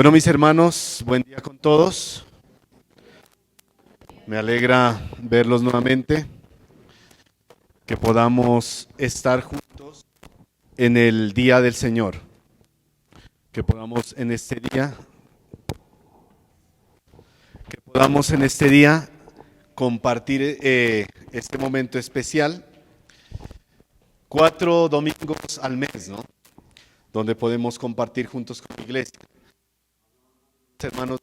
Bueno, mis hermanos, buen día con todos. Me alegra verlos nuevamente, que podamos estar juntos en el día del Señor, que podamos en este día compartir este momento especial, 4 domingos al mes, ¿no? Donde podemos compartir juntos con la iglesia. Hermanos,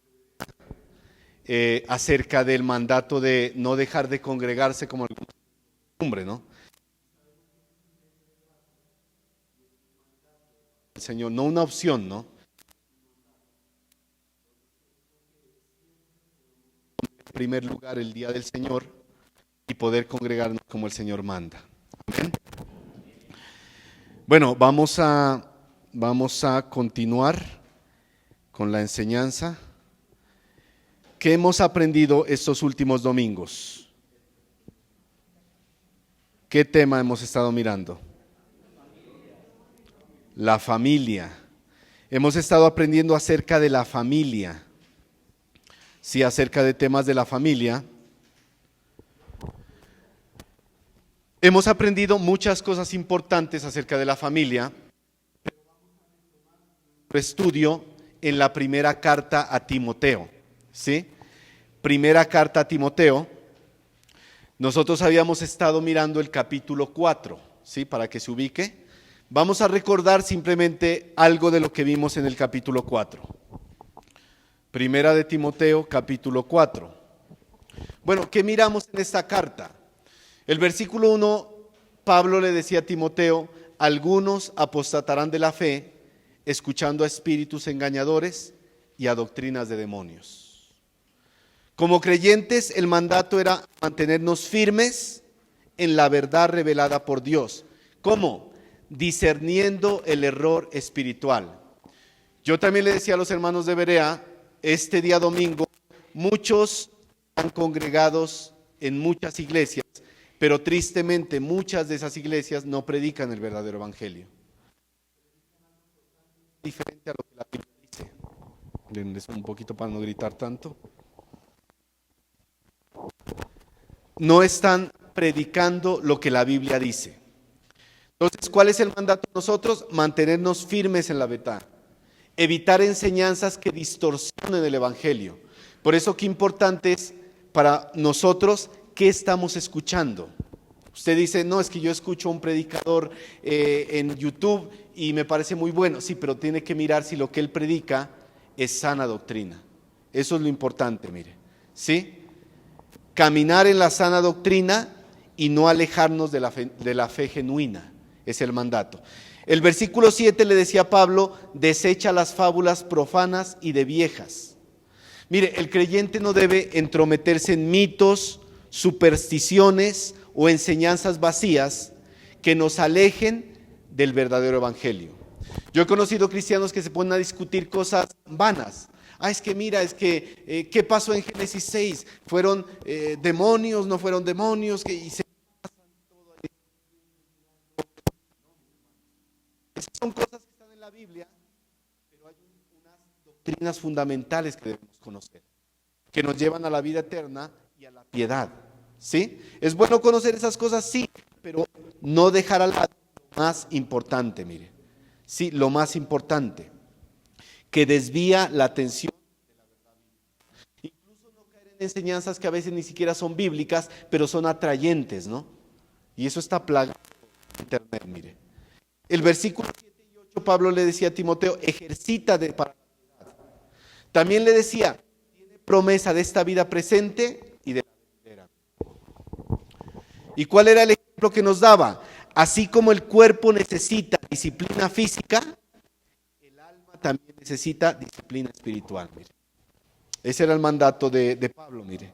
acerca del mandato de no dejar de congregarse como alguna costumbre, ¿no? El Señor, no una opción, ¿no? En primer lugar, el día del Señor y poder congregarnos como el Señor manda. Amén. Bueno, vamos a continuar con la enseñanza. ¿Qué hemos aprendido estos últimos domingos? ¿Qué tema hemos estado mirando? La familia. Hemos estado aprendiendo acerca de la familia. Sí, acerca de temas de la familia. Hemos aprendido muchas cosas importantes acerca de la familia. Estudio en la primera carta a Timoteo. ¿Sí? Primera carta a Timoteo. Nosotros habíamos estado mirando el capítulo 4, ¿sí? Para que se ubique. Vamos a recordar simplemente algo de lo que vimos en el capítulo 4. Primera de Timoteo, capítulo 4. Bueno, ¿qué miramos en esta carta? El versículo 1, Pablo le decía a Timoteo: algunos apostatarán de la fe, escuchando a espíritus engañadores y a doctrinas de demonios. Como creyentes, el mandato era mantenernos firmes en la verdad revelada por Dios. ¿Cómo? Discerniendo el error espiritual. Yo también le decía a los hermanos de Berea, este día domingo, muchos están congregados en muchas iglesias, pero tristemente muchas de esas iglesias no predican el verdadero evangelio. Diferente a lo que la Biblia dice. Denles un poquito para no gritar tanto. No están predicando lo que la Biblia dice. Entonces, ¿cuál es el mandato de nosotros? Mantenernos firmes en la verdad. Evitar enseñanzas que distorsionen el evangelio. Por eso, qué importante es para nosotros qué estamos escuchando. Usted dice: no, es que yo escucho a un predicador en YouTube y me parece muy bueno. Sí, pero tiene que mirar si lo que él predica es sana doctrina. Eso es lo importante, mire. ¿Sí? Caminar en la sana doctrina y no alejarnos de la fe genuina. Es el mandato. El versículo 7 le decía a Pablo: desecha las fábulas profanas y de viejas. Mire, el creyente no debe entrometerse en mitos, supersticiones o enseñanzas vacías que nos alejen del verdadero evangelio. Yo he conocido cristianos que se ponen a discutir cosas vanas. Es que mira, ¿qué pasó en Génesis 6? ¿Fueron demonios? ¿No fueron demonios? Y se pasan todo ahí. Esas son cosas que están en la Biblia, pero hay unas doctrinas fundamentales que debemos conocer, que nos llevan a la vida eterna y a la piedad. ¿Sí? ¿Es bueno conocer esas cosas? Sí, pero no dejar al lado lo más importante, mire. Sí, lo más importante, que desvía la atención de la verdad bíblica. Incluso no caer en enseñanzas que a veces ni siquiera son bíblicas, pero son atrayentes, ¿no? Y eso está plagado en internet, mire. El versículo 7 y 8, Pablo le decía a Timoteo: ejercítate para la verdad. También le decía: tiene promesa de esta vida presente y de la venidera. ¿Y cuál era el ejemplo que nos daba? Así como el cuerpo necesita disciplina física, el alma también necesita disciplina espiritual. Mire. Ese era el mandato de Pablo, mire.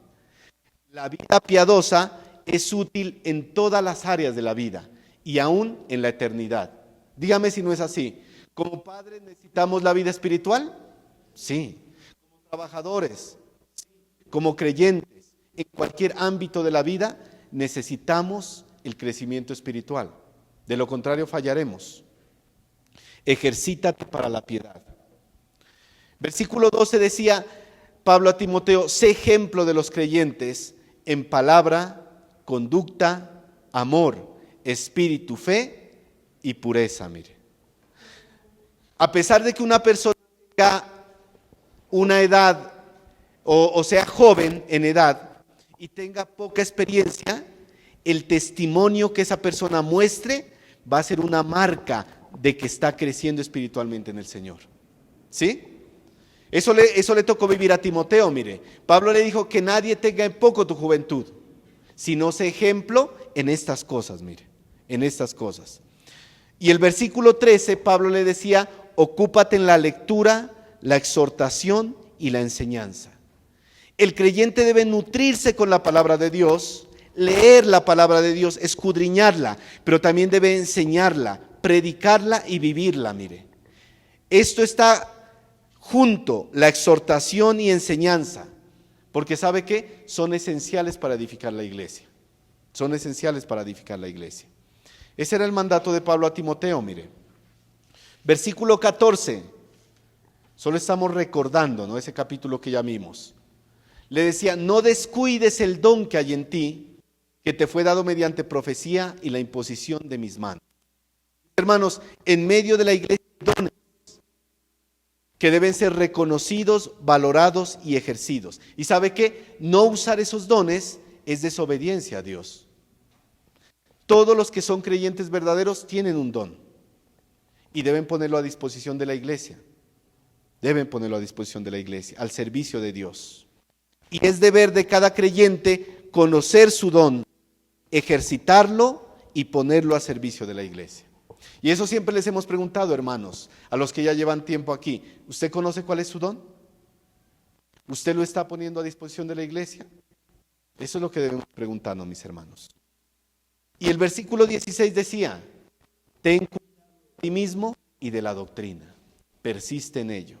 La vida piadosa es útil en todas las áreas de la vida y aún en la eternidad. Dígame si no es así. ¿Como padres necesitamos la vida espiritual? Sí. ¿Como trabajadores? Sí. ¿Como creyentes? En cualquier ámbito de la vida necesitamos el crecimiento espiritual. De lo contrario fallaremos. Ejercítate para la piedad. Versículo 12 decía Pablo a Timoteo: sé ejemplo de los creyentes en palabra, conducta, amor, espíritu, fe y pureza. Mire, a pesar de que una persona tenga una edad o sea joven en edad y tenga poca experiencia, el testimonio que esa persona muestre va a ser una marca de que está creciendo espiritualmente en el Señor. ¿Sí? Eso le tocó vivir a Timoteo, mire. Pablo le dijo que nadie tenga en poco tu juventud, sino sé ejemplo en estas cosas, mire, en estas cosas. Y el versículo 13, Pablo le decía: ocúpate en la lectura, la exhortación y la enseñanza. El creyente debe nutrirse con la palabra de Dios, leer la palabra de Dios, escudriñarla, pero también debe enseñarla, predicarla y vivirla, mire. Esto está junto, la exhortación y enseñanza, porque ¿sabe qué? Son esenciales para edificar la iglesia. Son esenciales para edificar la iglesia. Ese era el mandato de Pablo a Timoteo, mire. Versículo 14. Solo estamos recordando, ¿no?, ese capítulo que ya vimos. Le decía: no descuides el don que hay en ti, que te fue dado mediante profecía y la imposición de mis manos. Hermanos, en medio de la iglesia hay dones que deben ser reconocidos, valorados y ejercidos. ¿Y sabe qué? No usar esos dones es desobediencia a Dios. Todos los que son creyentes verdaderos tienen un don y deben ponerlo a disposición de la iglesia. Deben ponerlo a disposición de la iglesia, al servicio de Dios. Y es deber de cada creyente conocer su don, ejercitarlo y ponerlo a servicio de la iglesia. Y eso siempre les hemos preguntado, hermanos, a los que ya llevan tiempo aquí: ¿usted conoce cuál es su don? ¿Usted lo está poniendo a disposición de la iglesia? Eso es lo que debemos preguntarnos, mis hermanos. Y el versículo 16 decía: ten cuidado de ti mismo y de la doctrina, persiste en ello.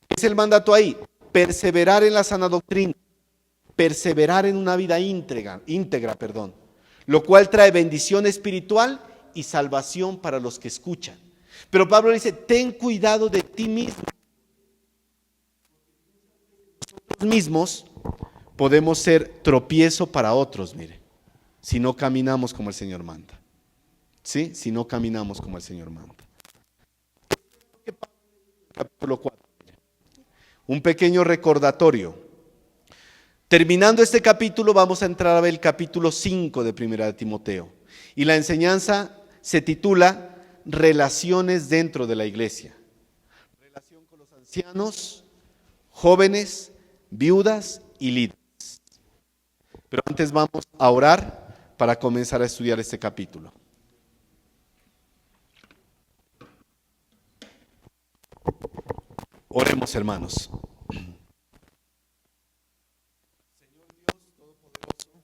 ¿Qué es el mandato ahí? Perseverar en la sana doctrina, perseverar en una vida íntegra, lo cual trae bendición espiritual y salvación para los que escuchan. Pero Pablo dice: ten cuidado de ti mismo. Nosotros mismos podemos ser tropiezo para otros, mire, si no caminamos como el Señor manda. ¿Sí? Si no caminamos como el Señor manda. Capítulo 4. Un pequeño recordatorio. Terminando este capítulo, vamos a entrar a ver el capítulo 5 de Primera de Timoteo. Y la enseñanza se titula Relaciones dentro de la iglesia. Relación con los ancianos, jóvenes, viudas y líderes. Pero antes vamos a orar para comenzar a estudiar este capítulo. Oremos, hermanos. Señor Dios Todopoderoso,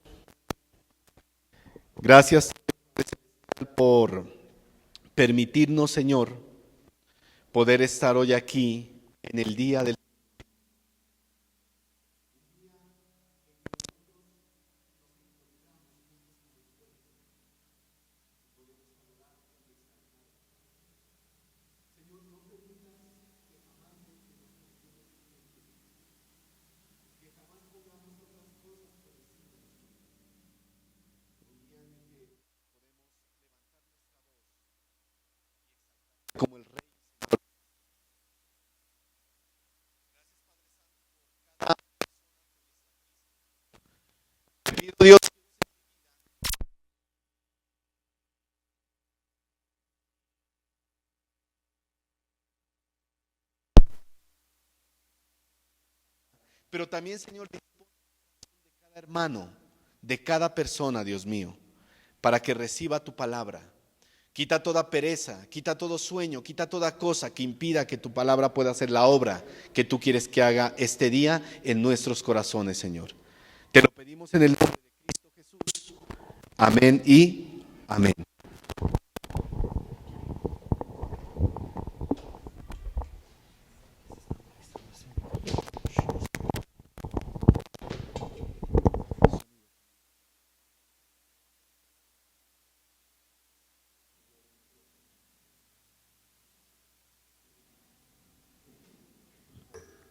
gracias por permitirnos, Señor, poder estar hoy aquí en el día del como el Rey. Te pido, Dios, pero también, Señor, de cada hermano, de cada persona, Dios mío, para que reciba tu palabra. Quita toda pereza, quita todo sueño, quita toda cosa que impida que tu palabra pueda hacer la obra que tú quieres que haga este día en nuestros corazones, Señor. Te lo pedimos en el nombre de Cristo Jesús. Amén y amén.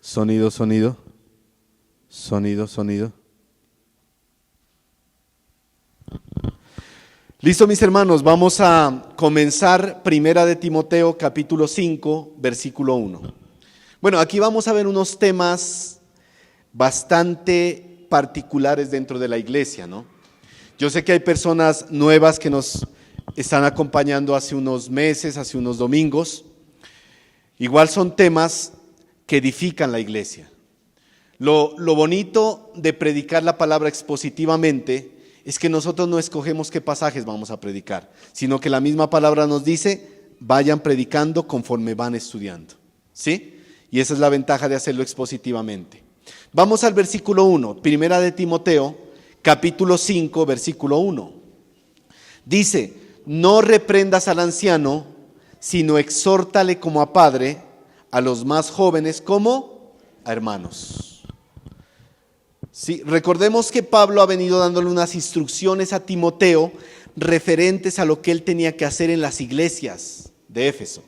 Sonido, sonido. Sonido, sonido. Listo, mis hermanos, vamos a comenzar Primera de Timoteo, capítulo 5, versículo 1. Bueno, aquí vamos a ver unos temas bastante particulares dentro de la iglesia, ¿no? Yo sé que hay personas nuevas que nos están acompañando hace unos meses, hace unos domingos. Igual son temas que edifican la iglesia. Lo bonito de predicar la palabra expositivamente es que nosotros no escogemos qué pasajes vamos a predicar, sino que la misma palabra nos dice, vayan predicando conforme van estudiando, ¿sí? Y esa es la ventaja de hacerlo expositivamente. Vamos al versículo 1, Primera de Timoteo, capítulo 5, versículo 1. Dice, no reprendas al anciano, sino exhórtale como a padre, a los más jóvenes como a hermanos. Sí, recordemos que Pablo ha venido dándole unas instrucciones a Timoteo referentes a lo que él tenía que hacer en las iglesias de Éfeso.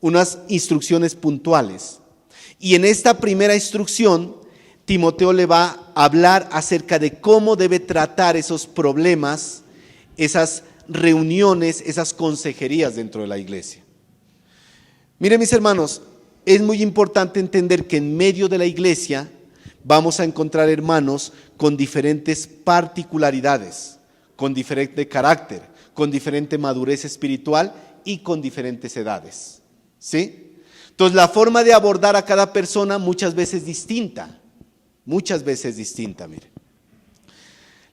Unas instrucciones puntuales. Y en esta primera instrucción, Timoteo le va a hablar acerca de cómo debe tratar esos problemas, esas reuniones, esas consejerías dentro de la iglesia. Miren, mis hermanos, es muy importante entender que en medio de la iglesia vamos a encontrar hermanos con diferentes particularidades, con diferente carácter, con diferente madurez espiritual y con diferentes edades, ¿sí? Entonces la forma de abordar a cada persona muchas veces distinta, mire.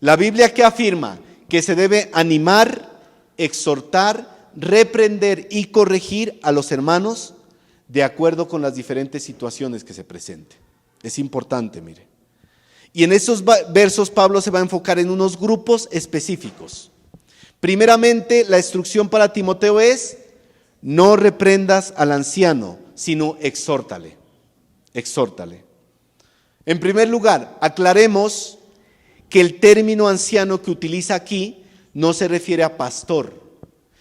La Biblia que afirma que se debe animar, exhortar, reprender y corregir a los hermanos de acuerdo con las diferentes situaciones que se presenten. Es importante, mire. Y en esos versos Pablo se va a enfocar en unos grupos específicos. Primeramente, la instrucción para Timoteo es, no reprendas al anciano, sino exhórtale. Exhórtale. En primer lugar, aclaremos que el término anciano que utiliza aquí no se refiere a pastor,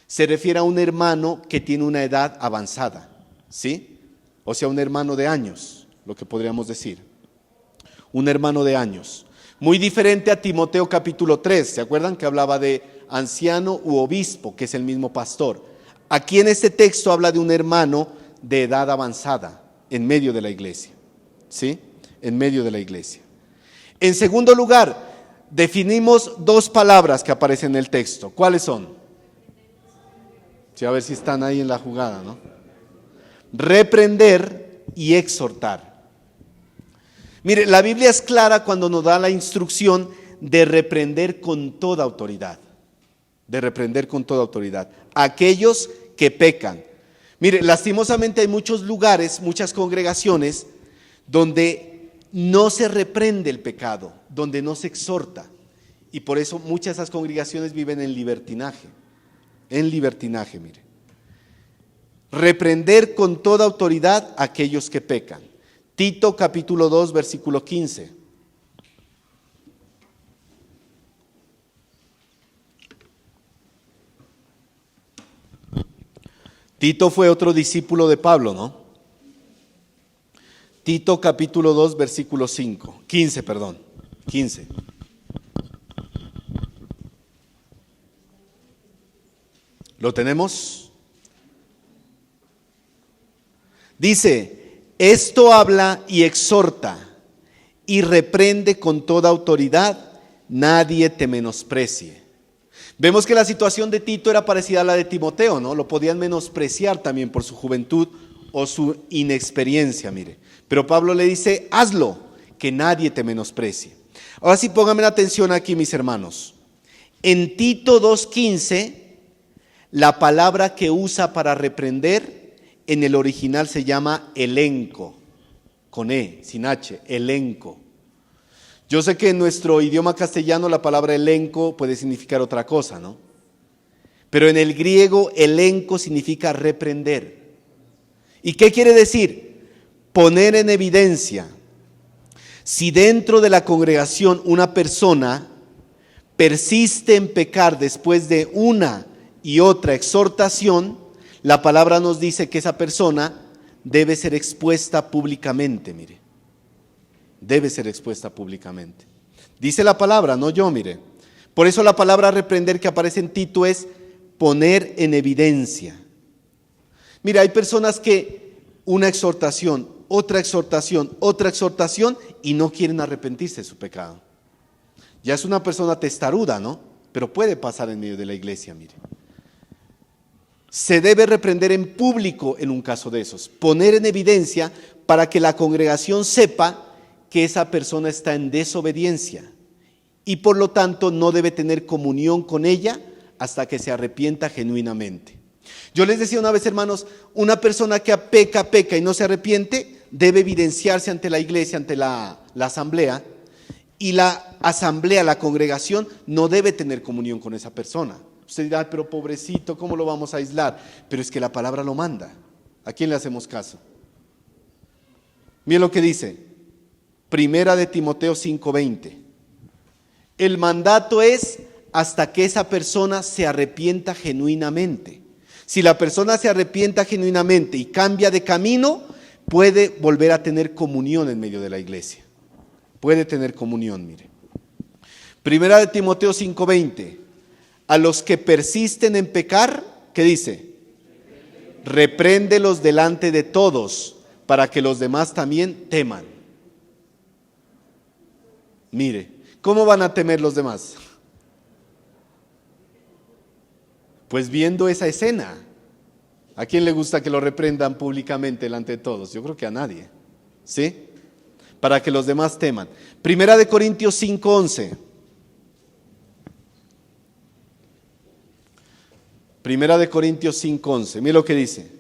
se refiere a un hermano que tiene una edad avanzada, ¿sí? O sea, un hermano de años. Lo que podríamos decir, un hermano de años, muy diferente a Timoteo capítulo 3, ¿se acuerdan que hablaba de anciano u obispo, que es el mismo pastor? Aquí en este texto habla de un hermano de edad avanzada, en medio de la iglesia, ¿sí? En medio de la iglesia. En segundo lugar, definimos dos palabras que aparecen en el texto, ¿cuáles son? Sí, a ver si están ahí en la jugada, ¿no? Reprender y exhortar. Mire, la Biblia es clara cuando nos da la instrucción de reprender con toda autoridad. De reprender con toda autoridad a aquellos que pecan. Mire, lastimosamente hay muchos lugares, muchas congregaciones donde no se reprende el pecado, donde no se exhorta. Y por eso muchas de esas congregaciones viven en libertinaje. En libertinaje, mire. Reprender con toda autoridad a aquellos que pecan. Tito capítulo 2, versículo 15. Tito fue otro discípulo de Pablo, ¿no? Tito capítulo 2, versículo 15. ¿Lo tenemos? Dice, esto habla y exhorta y reprende con toda autoridad, nadie te menosprecie. Vemos que la situación de Tito era parecida a la de Timoteo, ¿no? Lo podían menospreciar también por su juventud o su inexperiencia, mire. Pero Pablo le dice, hazlo, que nadie te menosprecie. Ahora sí, pónganme atención aquí, mis hermanos. En Tito 2:15, la palabra que usa para reprender en el original se llama elenco, con E, sin H, elenco. Yo sé que en nuestro idioma castellano la palabra elenco puede significar otra cosa, ¿no? Pero en el griego elenco significa reprender. ¿Y qué quiere decir? Poner en evidencia. Si dentro de la congregación una persona persiste en pecar después de una y otra exhortación, la palabra nos dice que esa persona debe ser expuesta públicamente, mire. Debe ser expuesta públicamente. Dice la palabra, no yo, mire. Por eso la palabra reprender que aparece en Tito es poner en evidencia. Mira, hay personas que una exhortación, otra exhortación, otra exhortación y no quieren arrepentirse de su pecado. Ya es una persona testaruda, ¿no? Pero puede pasar en medio de la iglesia, mire. Se debe reprender en público en un caso de esos, poner en evidencia para que la congregación sepa que esa persona está en desobediencia y por lo tanto no debe tener comunión con ella hasta que se arrepienta genuinamente. Yo les decía una vez, hermanos, una persona que peca y no se arrepiente debe evidenciarse ante la iglesia, ante la asamblea, y la asamblea, la congregación, no debe tener comunión con esa persona. Usted dirá, pero pobrecito, ¿cómo lo vamos a aislar? Pero es que la palabra lo manda. ¿A quién le hacemos caso? Miren lo que dice, Primera de Timoteo 5:20. El mandato es hasta que esa persona se arrepienta genuinamente. Si la persona se arrepienta genuinamente y cambia de camino, puede volver a tener comunión en medio de la iglesia. Puede tener comunión, mire. Primera de Timoteo 5:20. A los que persisten en pecar, ¿qué dice? Repréndelos delante de todos, para que los demás también teman. Mire, ¿cómo van a temer los demás? Pues viendo esa escena. ¿A quién le gusta que lo reprendan públicamente delante de todos? Yo creo que a nadie. ¿Sí? Para que los demás teman. Primera de Corintios 5:11. Primera de Corintios 5:11. Mira lo que dice.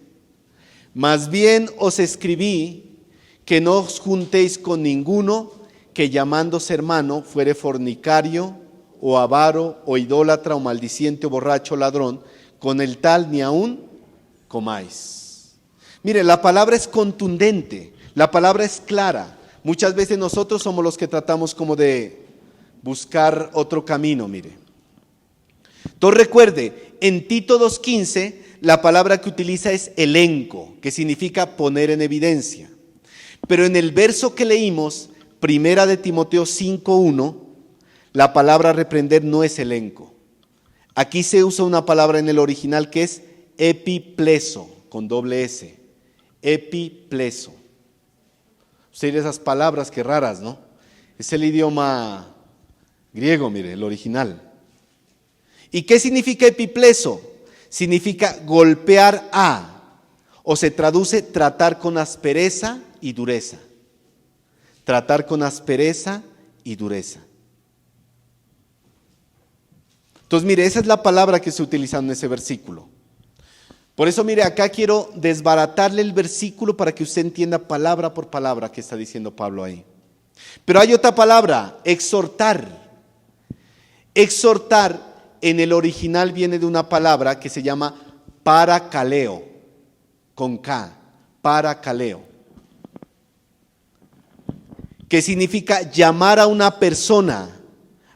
Más bien os escribí que no os juntéis con ninguno que llamándose hermano fuere fornicario o avaro o idólatra o maldiciente o borracho o ladrón, con el tal ni aún comáis. Mire, la palabra es contundente, la palabra es clara. Muchas veces nosotros somos los que tratamos como de buscar otro camino, mire. Entonces recuerde, en Tito 2:15 la palabra que utiliza es elenco, que significa poner en evidencia. Pero en el verso que leímos, Primera de Timoteo 5:1, la palabra reprender no es elenco. Aquí se usa una palabra en el original que es epipleso, con doble S. Epipleso. Usted esas palabras que raras, ¿no? Es el idioma griego, mire, el original. ¿Y qué significa epipleso? Significa golpear a, o se traduce tratar con aspereza y dureza. Tratar con aspereza y dureza. Entonces, mire, esa es la palabra que se utiliza en ese versículo. Por eso, mire, acá quiero desbaratarle el versículo para que usted entienda palabra por palabra que está diciendo Pablo ahí. Pero hay otra palabra, exhortar. Exhortar en el original viene de una palabra que se llama parakaleo, con K, parakaleo, que significa llamar a una persona,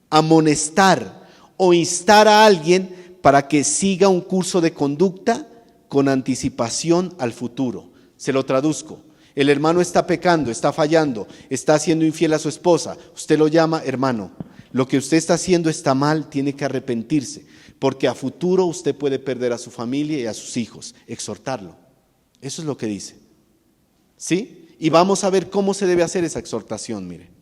amonestar o instar a alguien para que siga un curso de conducta con anticipación al futuro. Se lo traduzco. El hermano está pecando, está fallando, está siendo infiel a su esposa. Usted lo llama, hermano, lo que usted está haciendo está mal, tiene que arrepentirse, porque a futuro usted puede perder a su familia y a sus hijos. Exhortarlo. Eso es lo que dice. ¿Sí? Y vamos a ver cómo se debe hacer esa exhortación, mire.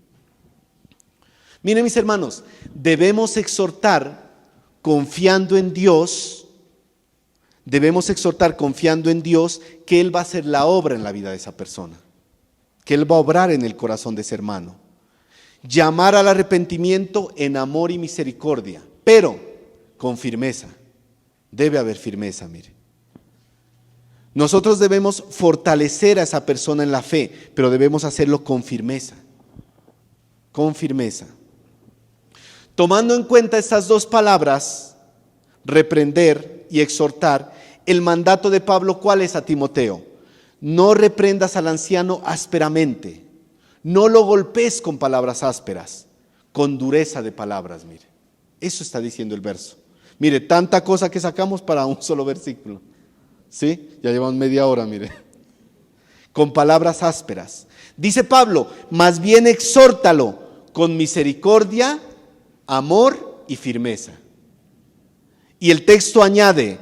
Miren, mis hermanos, debemos exhortar confiando en Dios. Debemos exhortar confiando en Dios que Él va a hacer la obra en la vida de esa persona, que Él va a obrar en el corazón de ese hermano. Llamar al arrepentimiento en amor y misericordia, pero con firmeza. Debe haber firmeza, mire. Nosotros debemos fortalecer a esa persona en la fe, pero debemos hacerlo con firmeza. Con firmeza. Tomando en cuenta estas dos palabras, reprender y exhortar, el mandato de Pablo, ¿cuál es a Timoteo? No reprendas al anciano ásperamente, no lo golpees con palabras ásperas, con dureza de palabras, mire. Eso está diciendo el verso. Mire, tanta cosa que sacamos para un solo versículo. ¿Sí? Ya llevamos media hora, mire. con palabras ásperas. Dice Pablo, más bien exhórtalo con misericordia, amor y firmeza. Y el texto añade,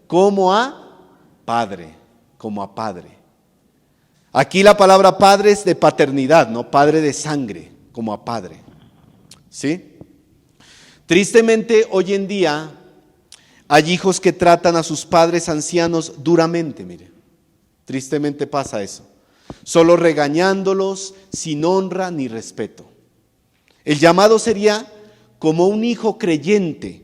como a padre, como a padre. Aquí la palabra padre es de paternidad, no padre de sangre, como a padre. ¿Sí? Tristemente, hoy en día hay hijos que tratan a sus padres ancianos duramente, mire. Tristemente pasa eso. Solo regañándolos, sin honra ni respeto. El llamado sería como un hijo creyente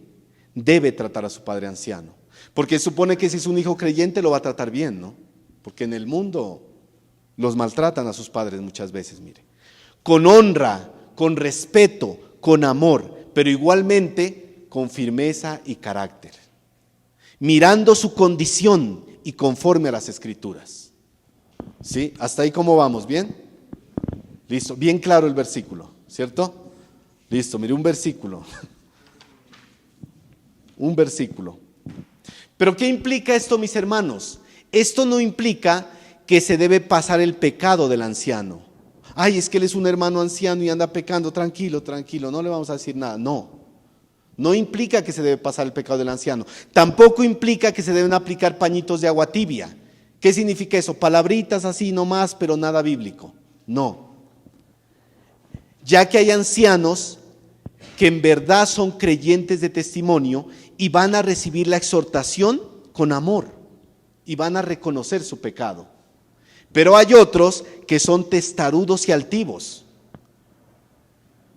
debe tratar a su padre anciano. Porque supone que si es un hijo creyente lo va a tratar bien, ¿no? Porque en el mundo los maltratan a sus padres muchas veces, mire. Con honra, con respeto, con amor, pero igualmente con firmeza y carácter. Mirando su condición y conforme a las Escrituras. ¿Sí? ¿Hasta ahí cómo vamos? ¿Bien? Listo, bien claro el versículo, ¿cierto? Listo, mire un versículo. Un versículo. ¿Pero qué implica esto, mis hermanos? Esto no implica que se debe pasar el pecado del anciano. Ay, es que él es un hermano anciano y anda pecando, tranquilo, tranquilo, no le vamos a decir nada. No implica que se debe pasar el pecado del anciano. Tampoco implica que se deben aplicar pañitos de agua tibia. ¿Qué significa eso? Palabritas así nomás, pero nada bíblico. No. Ya que hay ancianos que en verdad son creyentes de testimonio y van a recibir la exhortación con amor y van a reconocer su pecado. Pero hay otros que son testarudos y altivos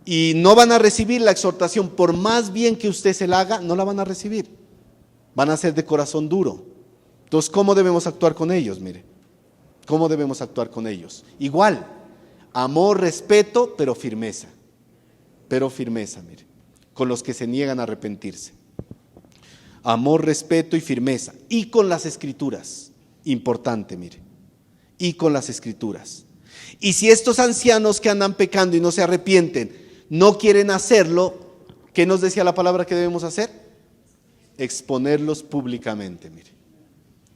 y no van a recibir la exhortación, por más bien que usted se la haga, no la van a recibir. Van a ser de corazón duro. Entonces, ¿cómo debemos actuar con ellos? Mire, ¿cómo debemos actuar con ellos? Igual, amor, respeto, pero firmeza. Mire, con los que se niegan a arrepentirse. Amor, respeto y firmeza. Y con las Escrituras, importante, mire, y con las Escrituras. Y si estos ancianos que andan pecando y no se arrepienten, no quieren hacerlo, ¿qué nos decía la palabra que debemos hacer? Exponerlos públicamente, mire.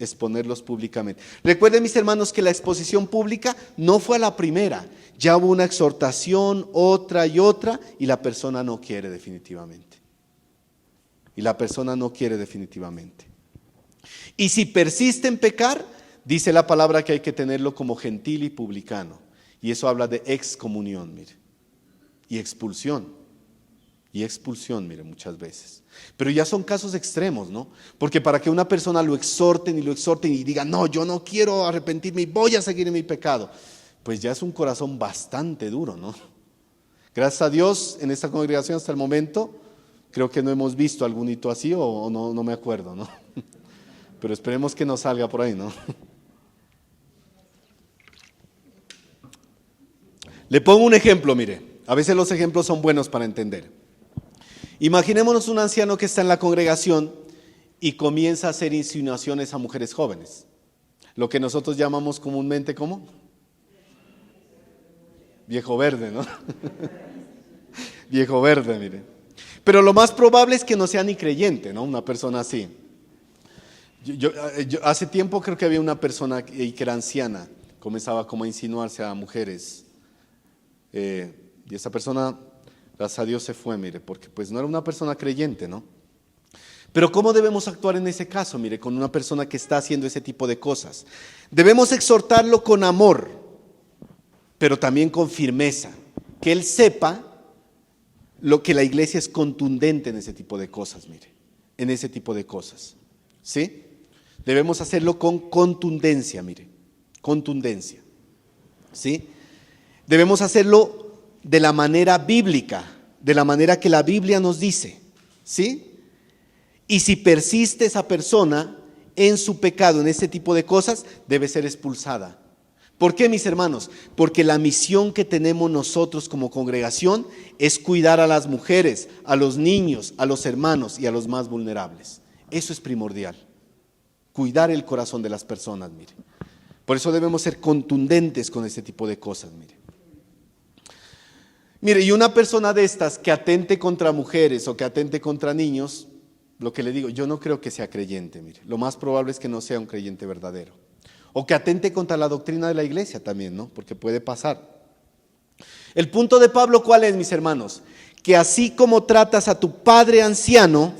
Exponerlos públicamente. Recuerden, mis hermanos, que la exposición pública no fue a la primera. Ya hubo una exhortación, otra y otra, y la persona no quiere definitivamente. Y si persiste en pecar, dice la palabra que hay que tenerlo como gentil y publicano. Y eso habla de excomunión, mire. Y expulsión, mire, muchas veces. Pero ya son casos extremos, ¿no? Porque para que una persona lo exhorten y diga, no, yo no quiero arrepentirme y voy a seguir en mi pecado, pues ya es un corazón bastante duro, ¿no? Gracias a Dios, en esta congregación hasta el momento, creo que no hemos visto algún hito así o no me acuerdo, ¿no? Pero esperemos que no salga por ahí, ¿no? Le pongo un ejemplo, mire. A veces los ejemplos son buenos para entender. Imaginémonos un anciano que está en la congregación y comienza a hacer insinuaciones a mujeres jóvenes. Lo que nosotros llamamos comúnmente, ¿cómo? Viejo verde, ¿no? Viejo verde, mire. Pero lo más probable es que no sea ni creyente, ¿no? Una persona así. Yo hace tiempo creo que había una persona que era anciana, comenzaba como a insinuarse a mujeres. Y esa persona, gracias a Dios, se fue, mire, porque pues no era una persona creyente, ¿no? Pero ¿cómo debemos actuar en ese caso, mire, con una persona que está haciendo ese tipo de cosas? Debemos exhortarlo con amor, pero también con firmeza, que él sepa lo que la iglesia es contundente en ese tipo de cosas, mire, en ese tipo de cosas, ¿sí? Debemos hacerlo con contundencia, mire, contundencia, ¿sí? Debemos hacerlo de la manera bíblica, de la manera que la Biblia nos dice, ¿sí? Y si persiste esa persona en su pecado, en este tipo de cosas, debe ser expulsada. ¿Por qué, mis hermanos? Porque la misión que tenemos nosotros como congregación es cuidar a las mujeres, a los niños, a los hermanos y a los más vulnerables. Eso es primordial. Cuidar el corazón de las personas, mire. Por eso debemos ser contundentes con este tipo de cosas, mire. Mire, y una persona de estas que atente contra mujeres o que atente contra niños, lo que le digo, yo no creo que sea creyente, mire. Lo más probable es que no sea un creyente verdadero. O que atente contra la doctrina de la iglesia también, ¿no? Porque puede pasar. El punto de Pablo, ¿cuál es, mis hermanos? Que así como tratas a tu padre anciano,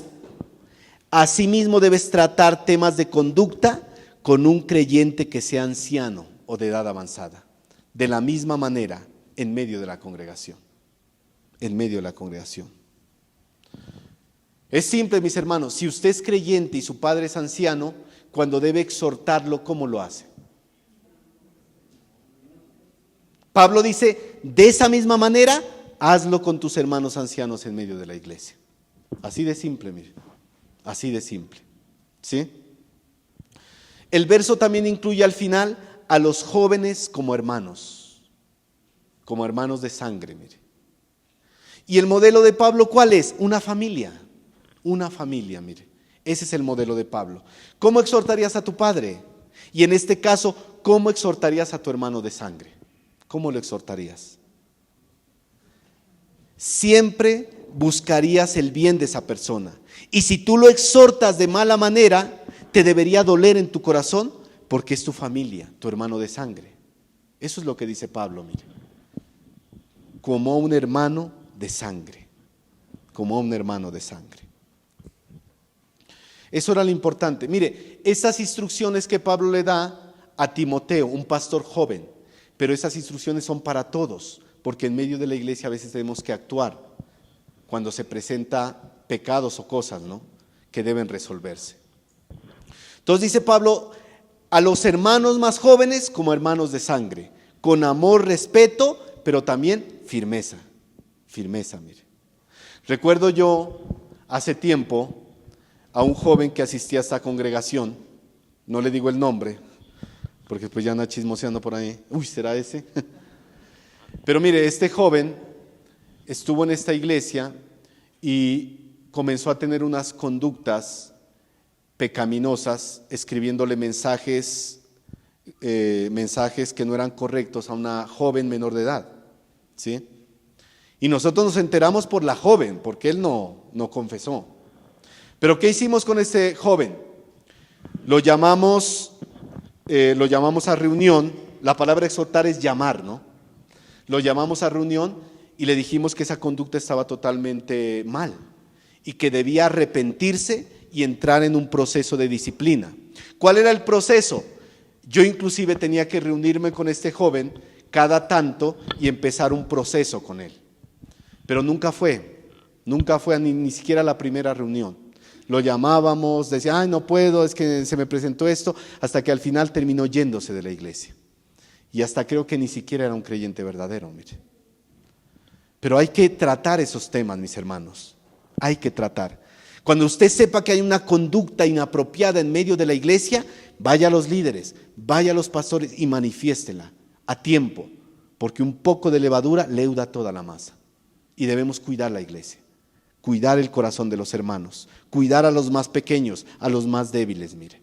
así mismo debes tratar temas de conducta con un creyente que sea anciano o de edad avanzada. De la misma manera, en medio de la congregación. En medio de la congregación. Es simple, mis hermanos. Si usted es creyente y su padre es anciano, cuando debe exhortarlo, ¿cómo lo hace? Pablo dice, de esa misma manera, hazlo con tus hermanos ancianos en medio de la iglesia. Así de simple, mire. Así de simple. ¿Sí? El verso también incluye al final a los jóvenes como hermanos de sangre, mire. Y el modelo de Pablo, ¿cuál es? Una familia, mire. Ese es el modelo de Pablo. ¿Cómo exhortarías a tu padre? Y en este caso, ¿cómo exhortarías a tu hermano de sangre? ¿Cómo lo exhortarías? Siempre buscarías el bien de esa persona. Y si tú lo exhortas de mala manera, te debería doler en tu corazón porque es tu familia, tu hermano de sangre. Eso es lo que dice Pablo, mire. Como un hermano de sangre. Como un hermano de sangre. Eso era lo importante. Mire, esas instrucciones que Pablo le da a Timoteo, un pastor joven, pero esas instrucciones son para todos, porque en medio de la iglesia a veces tenemos que actuar cuando se presenta pecados o cosas, ¿no?, que deben resolverse. Entonces dice Pablo, a los hermanos más jóvenes como hermanos de sangre, con amor, respeto, pero también firmeza. Firmeza, mire. Recuerdo yo hace tiempo a un joven que asistía a esta congregación, no le digo el nombre, porque pues ya anda chismoseando por ahí. Uy, ¿será ese? Pero mire, este joven estuvo en esta iglesia y comenzó a tener unas conductas pecaminosas, escribiéndole mensajes que no eran correctos a una joven menor de edad, ¿sí? Y nosotros nos enteramos por la joven, porque él no confesó. Pero ¿qué hicimos con ese joven? Lo llamamos a reunión. La palabra exhortar es llamar, ¿no? Lo llamamos a reunión y le dijimos que esa conducta estaba totalmente mal y que debía arrepentirse y entrar en un proceso de disciplina. ¿Cuál era el proceso? Yo inclusive tenía que reunirme con este joven cada tanto y empezar un proceso con él. Pero nunca fue ni siquiera la primera reunión. Lo llamábamos, decía, ay, no puedo, es que se me presentó esto, hasta que al final terminó yéndose de la iglesia. Y hasta creo que ni siquiera era un creyente verdadero, mire. Pero hay que tratar esos temas, mis hermanos. Hay que tratar. Cuando usted sepa que hay una conducta inapropiada en medio de la iglesia, vaya a los líderes, vaya a los pastores y manifiéstela a tiempo, porque un poco de levadura leuda toda la masa. Y debemos cuidar la iglesia, cuidar el corazón de los hermanos, cuidar a los más pequeños, a los más débiles, mire.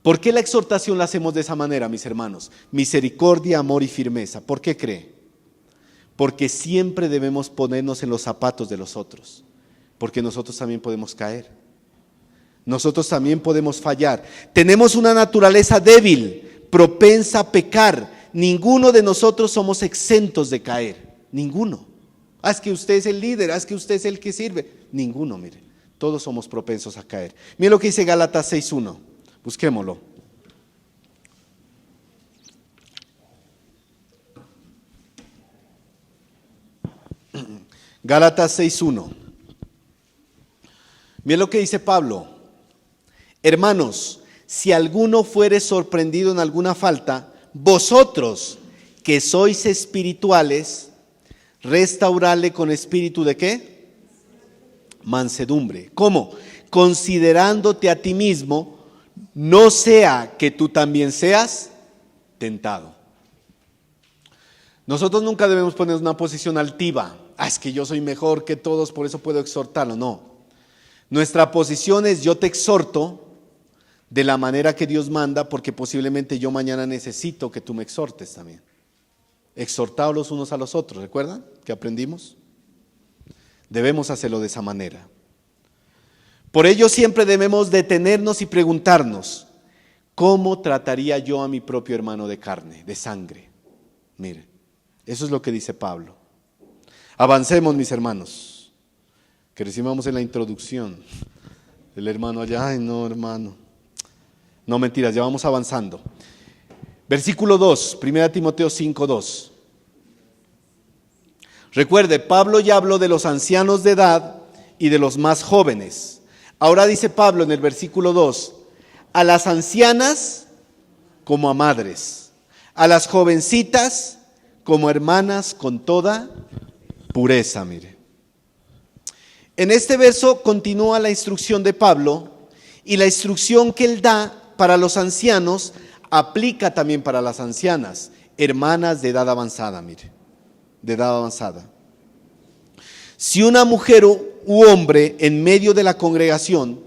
¿Por qué la exhortación la hacemos de esa manera, mis hermanos? Misericordia, amor y firmeza. ¿Por qué cree? Porque siempre debemos ponernos en los zapatos de los otros, porque nosotros también podemos caer. Nosotros también podemos fallar. Tenemos una naturaleza débil, propensa a pecar. Ninguno de nosotros somos exentos de caer. Ninguno. Es que usted es el líder, es que usted es el que sirve. Ninguno, mire. Todos somos propensos a caer. Mire lo que dice Gálatas 6:1. Busquémoslo. Gálatas 6:1. Mire lo que dice Pablo. Hermanos, si alguno fuere sorprendido en alguna falta, vosotros que sois espirituales, restaurarle con espíritu de ¿qué? Mansedumbre. ¿Cómo? Considerándote a ti mismo, no sea que tú también seas tentado. Nosotros nunca debemos poner una posición altiva. Es que yo soy mejor que todos, por eso puedo exhortarlo. No. Nuestra posición es yo te exhorto de la manera que Dios manda, porque posiblemente yo mañana necesito que tú me exhortes también. Exhortados los unos a los otros, ¿recuerdan que aprendimos? Debemos hacerlo de esa manera. Por ello siempre debemos detenernos y preguntarnos, ¿cómo trataría yo a mi propio hermano de carne, de sangre? Mire, eso es lo que dice Pablo. Avancemos, mis hermanos, que recibamos en la introducción. El hermano allá, ay no hermano, no mentiras, ya vamos avanzando. Versículo 2, 1 Timoteo 5:2. Recuerde, Pablo ya habló de los ancianos de edad y de los más jóvenes. Ahora dice Pablo en el versículo 2, a las ancianas como a madres, a las jovencitas como hermanas con toda pureza, mire. En este verso continúa la instrucción de Pablo y la instrucción que él da para los ancianos aplica también para las ancianas, hermanas de edad avanzada, mire, de edad avanzada. Si una mujer u hombre en medio de la congregación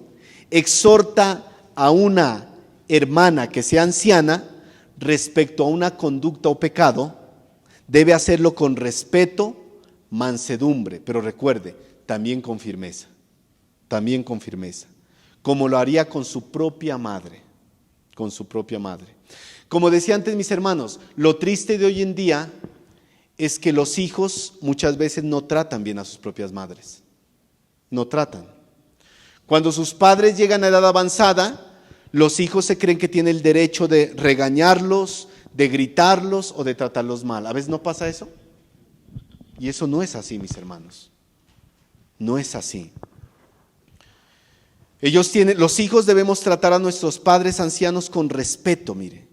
exhorta a una hermana que sea anciana respecto a una conducta o pecado, debe hacerlo con respeto, mansedumbre, pero recuerde, también con firmeza, como lo haría con su propia madre, Como decía antes mis hermanos, lo triste de hoy en día es que los hijos muchas veces no tratan bien a sus propias madres, no tratan. Cuando sus padres llegan a edad avanzada, los hijos se creen que tienen el derecho de regañarlos, de gritarlos o de tratarlos mal. ¿A veces no pasa eso? Y eso no es así, mis hermanos. No es así. Los hijos debemos tratar a nuestros padres ancianos con respeto, mire.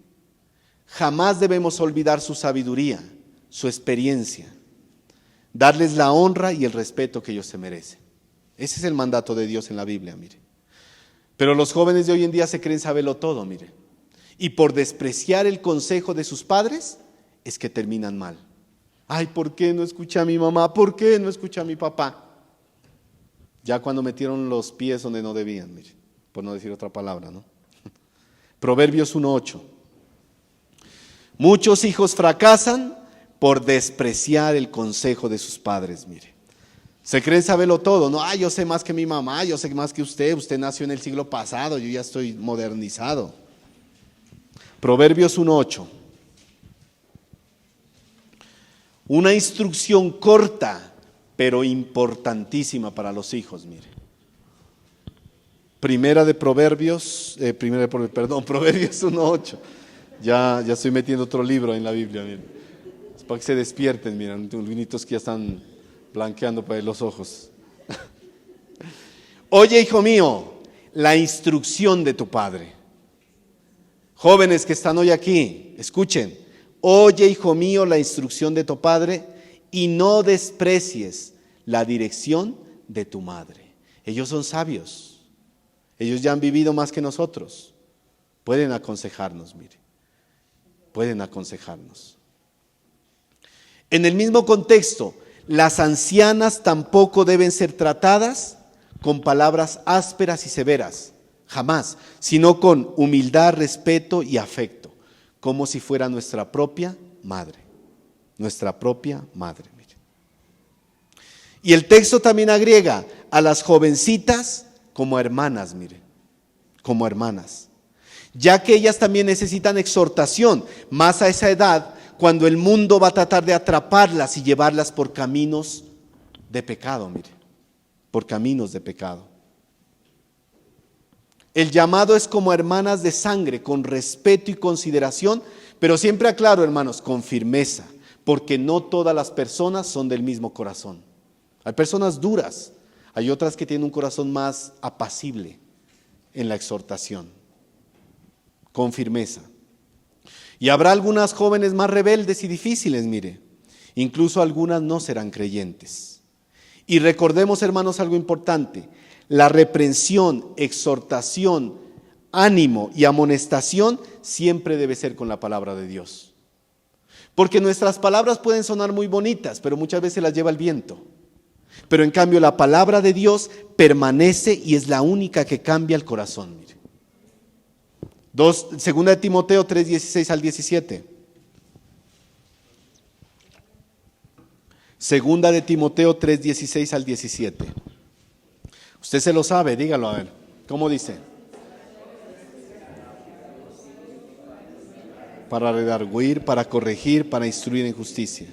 Jamás debemos olvidar su sabiduría, su experiencia. Darles la honra y el respeto que ellos se merecen. Ese es el mandato de Dios en la Biblia, mire. Pero los jóvenes de hoy en día se creen saberlo todo, mire. Y por despreciar el consejo de sus padres, es que terminan mal. Ay, ¿por qué no escuché a mi mamá? ¿Por qué no escuché a mi papá? Ya cuando metieron los pies donde no debían, mire, por no decir otra palabra, ¿no? Proverbios 1:8. Muchos hijos fracasan por despreciar el consejo de sus padres, mire. Se creen saberlo todo, ¿no? Yo sé más que mi mamá, yo sé más que usted nació en el siglo pasado, yo ya estoy modernizado. Proverbios 1:8. Una instrucción corta, pero importantísima para los hijos, mire. Proverbios 1:8. Ya estoy metiendo otro libro en la Biblia, mire. Es para que se despierten, miren, niñitos que ya están blanqueando para los ojos. Oye, hijo mío, la instrucción de tu padre. Jóvenes que están hoy aquí, escuchen. Oye, hijo mío, la instrucción de tu padre y no desprecies la dirección de tu madre. Ellos son sabios. Ellos ya han vivido más que nosotros. Pueden aconsejarnos, mire. Pueden aconsejarnos. En el mismo contexto, las ancianas tampoco deben ser tratadas con palabras ásperas y severas, jamás, sino con humildad, respeto y afecto, como si fuera nuestra propia madre, mire. Y el texto también agrega a las jovencitas como hermanas, mire, como hermanas, ya que ellas también necesitan exhortación, más a esa edad, cuando el mundo va a tratar de atraparlas y llevarlas por caminos de pecado, mire, por caminos de pecado. El llamado es como hermanas de sangre, con respeto y consideración, pero siempre aclaro, hermanos, con firmeza, porque no todas las personas son del mismo corazón. Hay personas duras, hay otras que tienen un corazón más apacible en la exhortación, con firmeza. Y habrá algunas jóvenes más rebeldes y difíciles, mire, incluso algunas no serán creyentes. Y recordemos, hermanos, algo importante: la reprensión, exhortación, ánimo y amonestación siempre debe ser con la palabra de Dios. Porque nuestras palabras pueden sonar muy bonitas, pero muchas veces las lleva el viento. Pero en cambio la palabra de Dios permanece y es la única que cambia el corazón. Mire. 2 Timoteo 3:16 al 17. Segunda de Timoteo 3:16 al 17. Usted se lo sabe, dígalo a ver. ¿Cómo dice? para redarguir, para corregir, para instruir en justicia.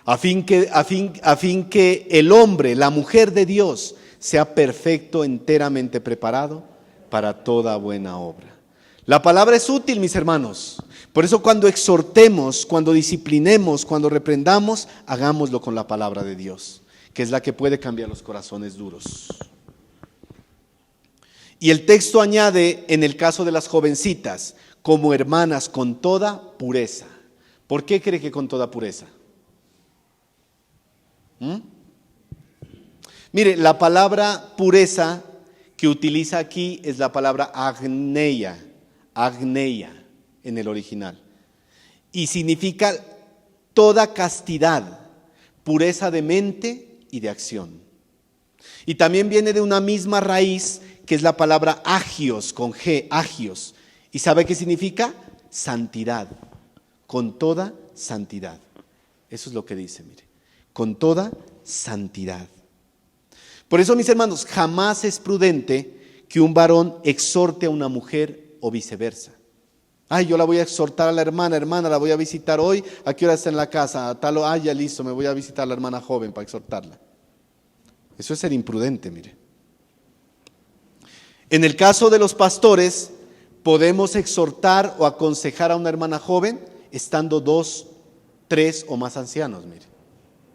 A fin que el hombre, la mujer de Dios, sea perfecto, enteramente preparado para toda buena obra. La palabra es útil, mis hermanos. Por eso cuando exhortemos, cuando disciplinemos, cuando reprendamos, hagámoslo con la palabra de Dios, que es la que puede cambiar los corazones duros. Y el texto añade, en el caso de las jovencitas, como hermanas con toda pureza. ¿Por qué cree que con toda pureza? Mire, la palabra pureza que utiliza aquí es la palabra agneia en el original. Y significa toda castidad, pureza de mente y de acción. Y también viene de una misma raíz que es la palabra agios, con G, agios. ¿Y sabe qué significa? Santidad, con toda santidad. Eso es lo que dice, mire, con toda santidad. Por eso, mis hermanos, jamás es prudente que un varón exhorte a una mujer o viceversa. Ay, yo la voy a exhortar a la hermana, la voy a visitar hoy, ¿a qué hora está en la casa? Ya listo, me voy a visitar a la hermana joven para exhortarla. Eso es ser imprudente, mire. En el caso de los pastores, podemos exhortar o aconsejar a una hermana joven estando 2, 3 o más ancianos, mire.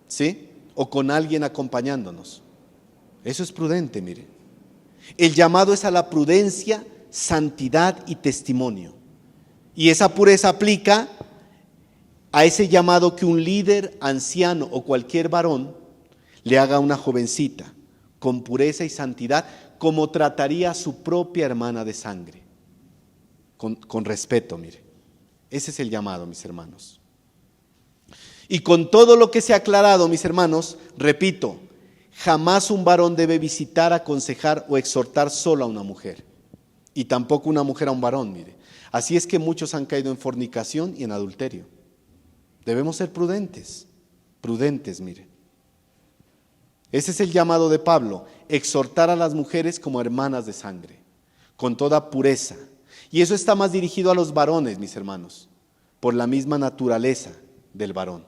¿Sí? O con alguien acompañándonos. Eso es prudente, mire. El llamado es a la prudencia, santidad y testimonio. Y esa pureza aplica a ese llamado que un líder, anciano o cualquier varón le haga a una jovencita con pureza y santidad, como trataría a su propia hermana de sangre. Con respeto, mire. Ese es el llamado, mis hermanos. Y con todo lo que se ha aclarado, mis hermanos, repito, jamás un varón debe visitar, aconsejar o exhortar solo a una mujer. Y tampoco una mujer a un varón, mire. Así es que muchos han caído en fornicación y en adulterio. Debemos ser prudentes, mire. Ese es el llamado de Pablo, exhortar a las mujeres como hermanas de sangre, con toda pureza. Y eso está más dirigido a los varones, mis hermanos, por la misma naturaleza del varón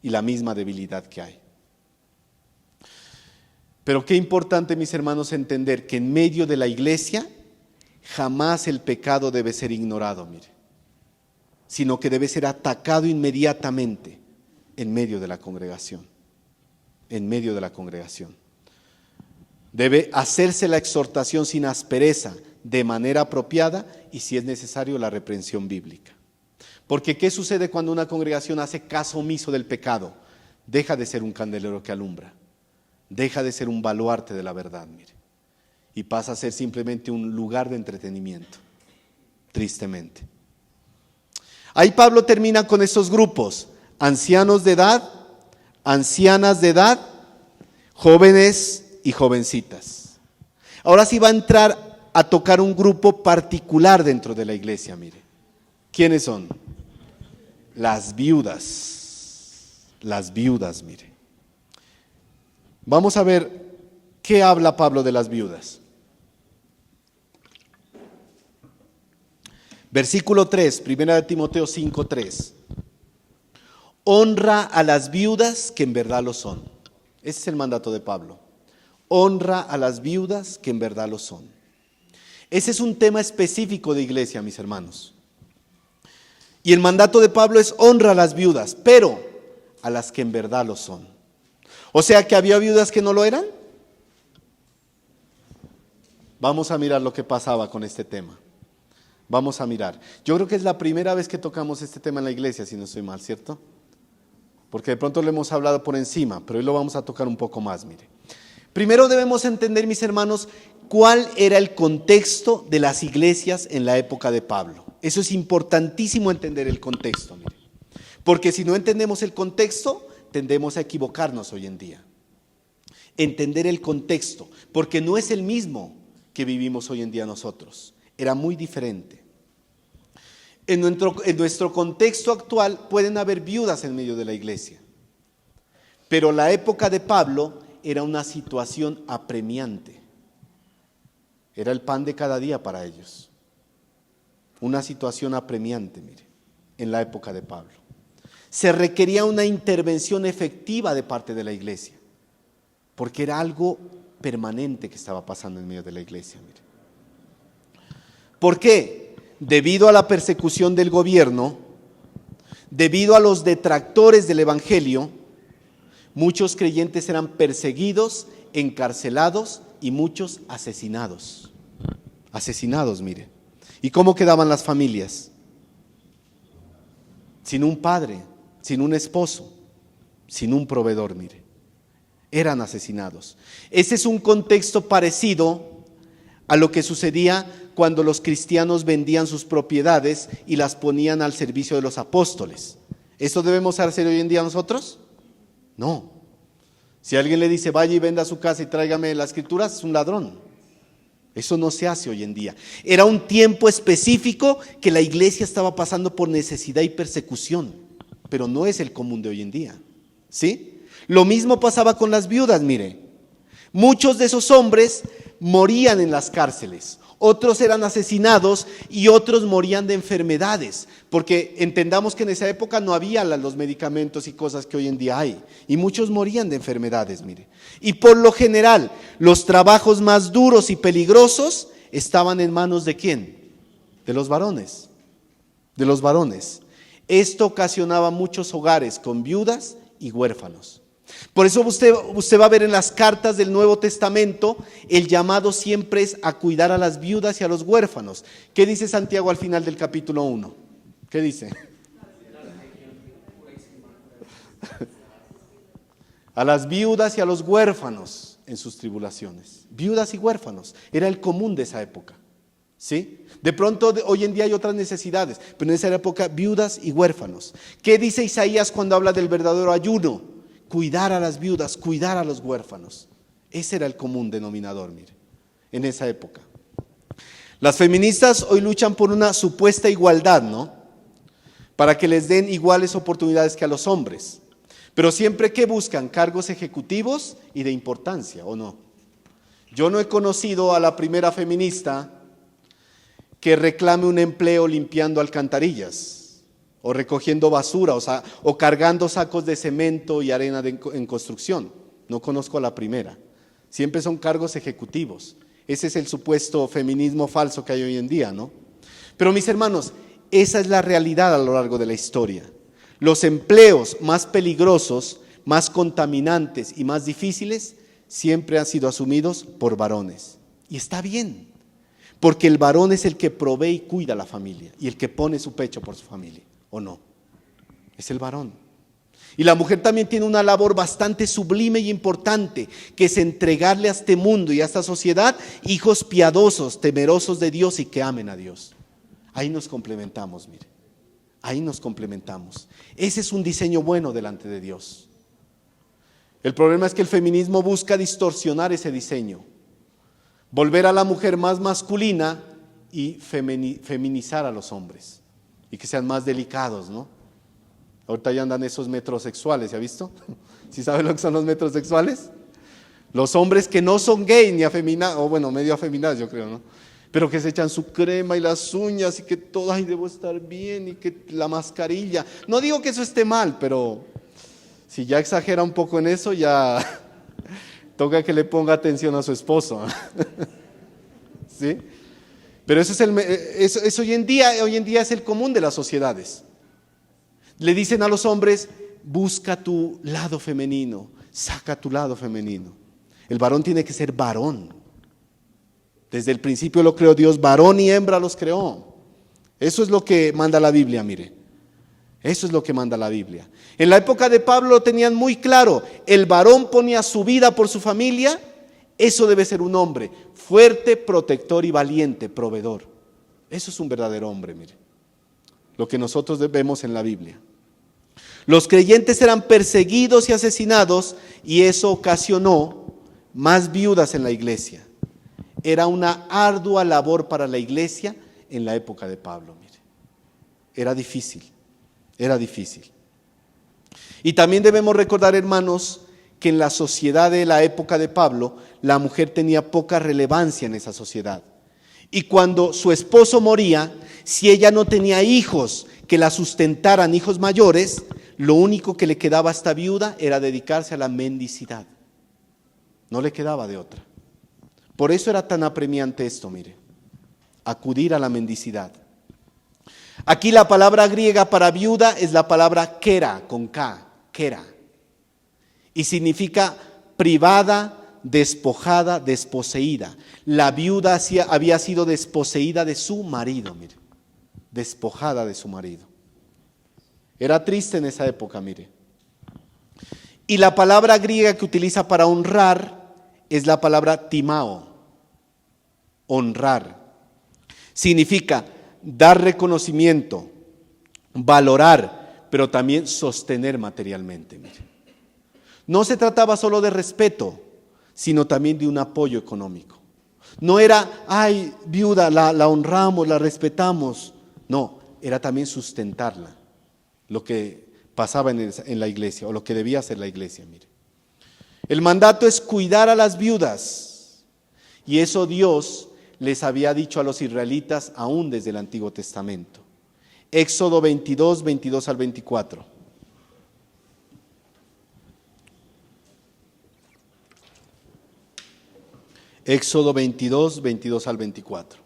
y la misma debilidad que hay. Pero qué importante, mis hermanos, entender que en medio de la iglesia jamás el pecado debe ser ignorado, mire, sino que debe ser atacado inmediatamente en medio de la congregación. En medio de la congregación. Debe hacerse la exhortación sin aspereza, de manera apropiada y, si es necesario, la reprensión bíblica. Porque ¿qué sucede cuando una congregación hace caso omiso del pecado? Deja de ser un candelero que alumbra. Deja de ser un baluarte de la verdad, mire. Y pasa a ser simplemente un lugar de entretenimiento, tristemente. Ahí Pablo termina con estos grupos: ancianos de edad, ancianas de edad, jóvenes y jovencitas. Ahora sí va a entrar a tocar un grupo particular dentro de la iglesia, mire. ¿Quiénes son? Las viudas. Las viudas, mire. Vamos a ver qué habla Pablo de las viudas. Versículo 3, 1 Timoteo 5:3. Honra a las viudas que en verdad lo son. Ese es el mandato de Pablo. Honra a las viudas que en verdad lo son. Ese es un tema específico de iglesia, mis hermanos. Y el mandato de Pablo es honra a las viudas, pero a las que en verdad lo son. O sea que había viudas que no lo eran. Vamos a mirar lo que pasaba con este tema. Vamos a mirar. Yo creo que es la primera vez que tocamos este tema en la iglesia, si no estoy mal, ¿cierto? Porque de pronto lo hemos hablado por encima, pero hoy lo vamos a tocar un poco más, mire. Primero debemos entender, mis hermanos, cuál era el contexto de las iglesias en la época de Pablo. Eso es importantísimo, entender el contexto, mire. Porque si no entendemos el contexto, tendemos a equivocarnos hoy en día. Entender el contexto, porque no es el mismo que vivimos hoy en día nosotros. Era muy diferente. En nuestro contexto actual pueden haber viudas en medio de la iglesia, pero la época de Pablo era una situación apremiante. Era el pan de cada día para ellos. Una situación apremiante, mire, en la época de Pablo. Se requería una intervención efectiva de parte de la iglesia, porque era algo permanente que estaba pasando en medio de la iglesia, mire. ¿Por qué? Debido a la persecución del gobierno, debido a los detractores del evangelio, muchos creyentes eran perseguidos, encarcelados y muchos asesinados. Asesinados, mire. ¿Y cómo quedaban las familias? Sin un padre, sin un esposo, sin un proveedor, mire. Eran asesinados. Ese es un contexto parecido a lo que sucedía cuando los cristianos vendían sus propiedades y las ponían al servicio de los apóstoles. ¿Eso debemos hacer hoy en día nosotros? No. Si alguien le dice, vaya y venda su casa y tráigame las escrituras, es un ladrón. Eso no se hace hoy en día. Era un tiempo específico que la iglesia estaba pasando por necesidad y persecución, pero no es el común de hoy en día, ¿sí? Lo mismo pasaba con las viudas, mire. Muchos de esos hombres morían en las cárceles, otros eran asesinados y otros morían de enfermedades, porque entendamos que en esa época no había los medicamentos y cosas que hoy en día hay, y muchos morían de enfermedades, mire. Y por lo general, los trabajos más duros y peligrosos estaban en manos ¿de quién? De los varones, de los varones. Esto ocasionaba muchos hogares con viudas y huérfanos. Por eso usted va a ver en las cartas del Nuevo Testamento, el llamado siempre es a cuidar a las viudas y a los huérfanos. ¿Qué dice Santiago al final del capítulo 1? ¿Qué dice? A las viudas y a los huérfanos en sus tribulaciones. Viudas y huérfanos, era el común de esa época, ¿sí? De pronto hoy en día hay otras necesidades, pero en esa época viudas y huérfanos. ¿Qué dice Isaías cuando habla del verdadero ayuno? Cuidar a las viudas, cuidar a los huérfanos. Ese era el común denominador, mire, en esa época. Las feministas hoy luchan por una supuesta igualdad, ¿no? Para que les den iguales oportunidades que a los hombres. Pero siempre que buscan cargos ejecutivos y de importancia, ¿o no? Yo no he conocido a la primera feminista que reclame un empleo limpiando alcantarillas, o recogiendo basura, o cargando sacos de cemento y arena en construcción. No conozco a la primera. Siempre son cargos ejecutivos. Ese es el supuesto feminismo falso que hay hoy en día, ¿no? Pero mis hermanos, esa es la realidad a lo largo de la historia. Los empleos más peligrosos, más contaminantes y más difíciles siempre han sido asumidos por varones. Y está bien, porque el varón es el que provee y cuida a la familia y el que pone su pecho por su familia. ¿O no? Es el varón. Y la mujer también tiene una labor bastante sublime y importante, que es entregarle a este mundo y a esta sociedad hijos piadosos, temerosos de Dios y que amen a Dios. Ahí nos complementamos, mire. Ahí nos complementamos. Ese es un diseño bueno delante de Dios. El problema es que el feminismo busca distorsionar ese diseño, volver a la mujer más masculina y feminizar a los hombres. Y que sean más delicados, ¿no? Ahorita ya andan esos metrosexuales, ¿ya ha visto? ¿Sí saben lo que son los metrosexuales? Los hombres que no son gay ni afeminados, o bueno, medio afeminados yo creo, ¿no? Pero que se echan su crema y las uñas y que todo, ay, debo estar bien y que la mascarilla. No digo que eso esté mal, pero si ya exagera un poco en eso, ya toca que le ponga atención a su esposo. ¿Sí? Pero eso hoy en día es el común de las sociedades. Le dicen a los hombres, busca tu lado femenino, saca tu lado femenino. El varón tiene que ser varón. Desde el principio lo creó Dios, varón y hembra los creó. Eso es lo que manda la Biblia, mire. Eso es lo que manda la Biblia. En la época de Pablo lo tenían muy claro. El varón ponía su vida por su familia. Eso debe ser un hombre fuerte, protector y valiente, proveedor. Eso es un verdadero hombre, mire. Lo que nosotros vemos en la Biblia. Los creyentes eran perseguidos y asesinados y eso ocasionó más viudas en la iglesia. Era una ardua labor para la iglesia en la época de Pablo, mire. Era difícil. Y también debemos recordar, hermanos, que en la sociedad de la época de Pablo, la mujer tenía poca relevancia en esa sociedad. Y cuando su esposo moría, si ella no tenía hijos que la sustentaran, hijos mayores, lo único que le quedaba a esta viuda era dedicarse a la mendicidad. No le quedaba de otra. Por eso era tan apremiante esto, mire, acudir a la mendicidad. Aquí la palabra griega para viuda es la palabra kera, con K, kera. Y significa privada, despojada, desposeída. La viuda había sido desposeída de su marido, mire, despojada de su marido. Era triste en esa época, mire. Y la palabra griega que utiliza para honrar es la palabra timao, honrar. Significa dar reconocimiento, valorar, pero también sostener materialmente, mire. No se trataba solo de respeto, sino también de un apoyo económico. No era, ay, viuda, la honramos, la respetamos. No, era también sustentarla, lo que pasaba en la iglesia, o lo que debía hacer la iglesia, mire. El mandato es cuidar a las viudas, y eso Dios les había dicho a los israelitas aún desde el Antiguo Testamento. Éxodo 22, 22 al 24. Éxodo 22, 22 al 24.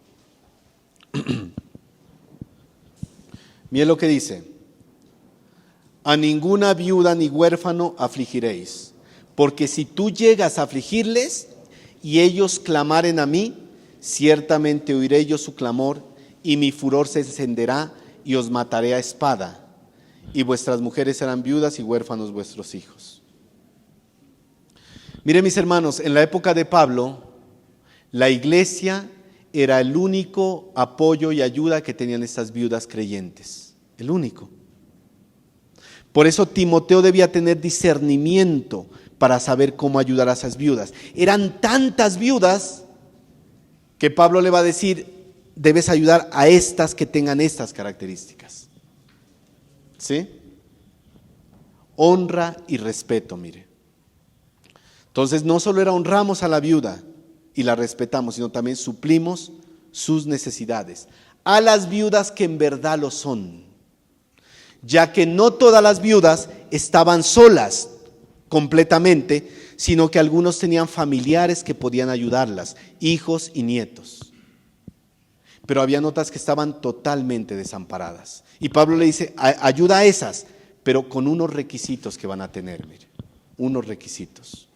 Miren lo que dice. A ninguna viuda ni huérfano afligiréis, porque si tú llegas a afligirles y ellos clamaren a mí, ciertamente oiré yo su clamor y mi furor se encenderá y os mataré a espada, y vuestras mujeres serán viudas y huérfanos vuestros hijos. Miren, mis hermanos, en la época de Pablo, la iglesia era el único apoyo y ayuda que tenían estas viudas creyentes, el único. Por eso Timoteo debía tener discernimiento para saber cómo ayudar a esas viudas. Eran tantas viudas que Pablo le va a decir, debes ayudar a estas que tengan estas características. ¿Sí? Honra y respeto, mire. Entonces no solo honramos a la viuda y la respetamos, sino también suplimos sus necesidades. A las viudas que en verdad lo son, ya que no todas las viudas estaban solas completamente, sino que algunos tenían familiares que podían ayudarlas, hijos y nietos. Pero había otras que estaban totalmente desamparadas. Y Pablo le dice, ayuda a esas, pero con unos requisitos que van a tener, mire, unos requisitos.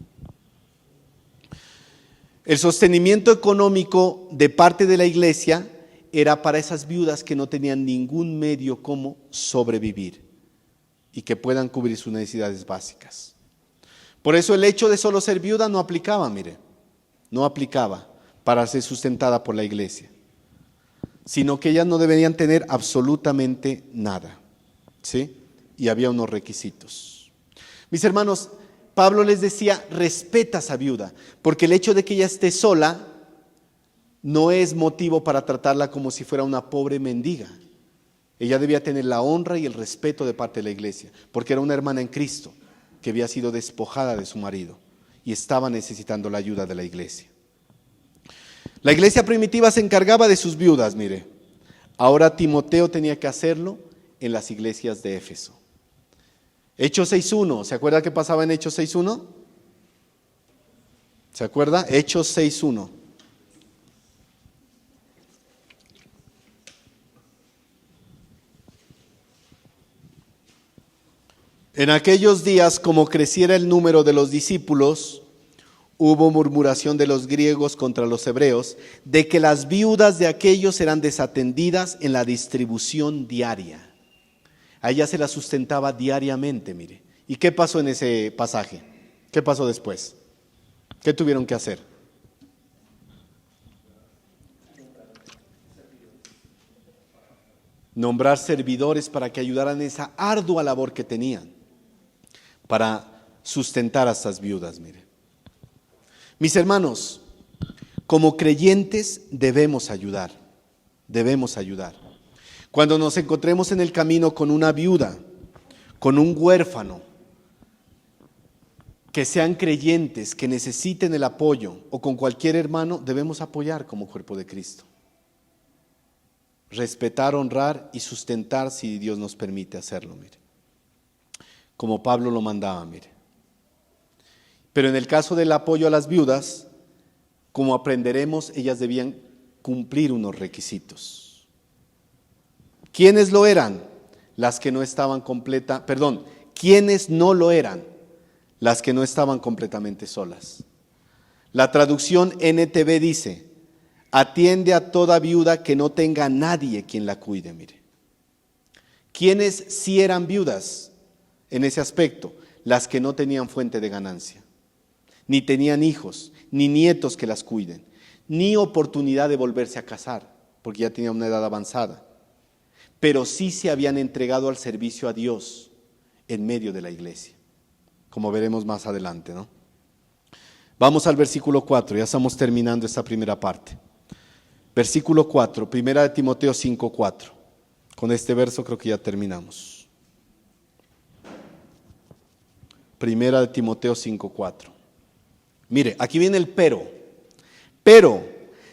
El sostenimiento económico de parte de la iglesia era para esas viudas que no tenían ningún medio como sobrevivir y que puedan cubrir sus necesidades básicas. Por eso el hecho de solo ser viuda no aplicaba, mire, no aplicaba para ser sustentada por la iglesia, sino que ellas no deberían tener absolutamente nada, ¿sí? Y había unos requisitos. Mis hermanos, Pablo les decía, respeta a esa viuda, porque el hecho de que ella esté sola no es motivo para tratarla como si fuera una pobre mendiga. Ella debía tener la honra y el respeto de parte de la iglesia, porque era una hermana en Cristo que había sido despojada de su marido y estaba necesitando la ayuda de la iglesia. La iglesia primitiva se encargaba de sus viudas, mire. Ahora Timoteo tenía que hacerlo en las iglesias de Éfeso. Hechos 6.1, ¿se acuerda qué pasaba en Hechos 6.1? ¿Se acuerda? Hechos 6.1. En aquellos días, como creciera el número de los discípulos, hubo murmuración de los griegos contra los hebreos, de que las viudas de aquellos eran desatendidas en la distribución diaria. A ella se la sustentaba diariamente, mire. ¿Y qué pasó en ese pasaje? ¿Qué pasó después? ¿Qué tuvieron que hacer? Nombrar servidores para que ayudaran en esa ardua labor que tenían para sustentar a estas viudas, mire. Mis hermanos, como creyentes debemos ayudar, debemos ayudar. Cuando nos encontremos en el camino con una viuda, con un huérfano, que sean creyentes, que necesiten el apoyo o con cualquier hermano, debemos apoyar como cuerpo de Cristo. Respetar, honrar y sustentar si Dios nos permite hacerlo, mire. Como Pablo lo mandaba, mire. Pero en el caso del apoyo a las viudas, como aprenderemos, ellas debían cumplir unos requisitos. ¿Quiénes lo eran? Las que no estaban ¿quiénes no lo eran? Las que no estaban completamente solas. La traducción NTV dice: atiende a toda viuda que no tenga nadie quien la cuide, mire. ¿Quiénes sí eran viudas en ese aspecto? Las que no tenían fuente de ganancia, ni tenían hijos, ni nietos que las cuiden, ni oportunidad de volverse a casar, porque ya tenían una edad avanzada, pero sí se habían entregado al servicio a Dios en medio de la iglesia, como veremos más adelante, ¿no? Vamos al versículo 4, ya estamos terminando esta primera parte. Versículo 4, primera de Timoteo 5:4. Con este verso creo que ya terminamos. Primera de Timoteo 5:4. Mire, aquí viene el pero. Pero,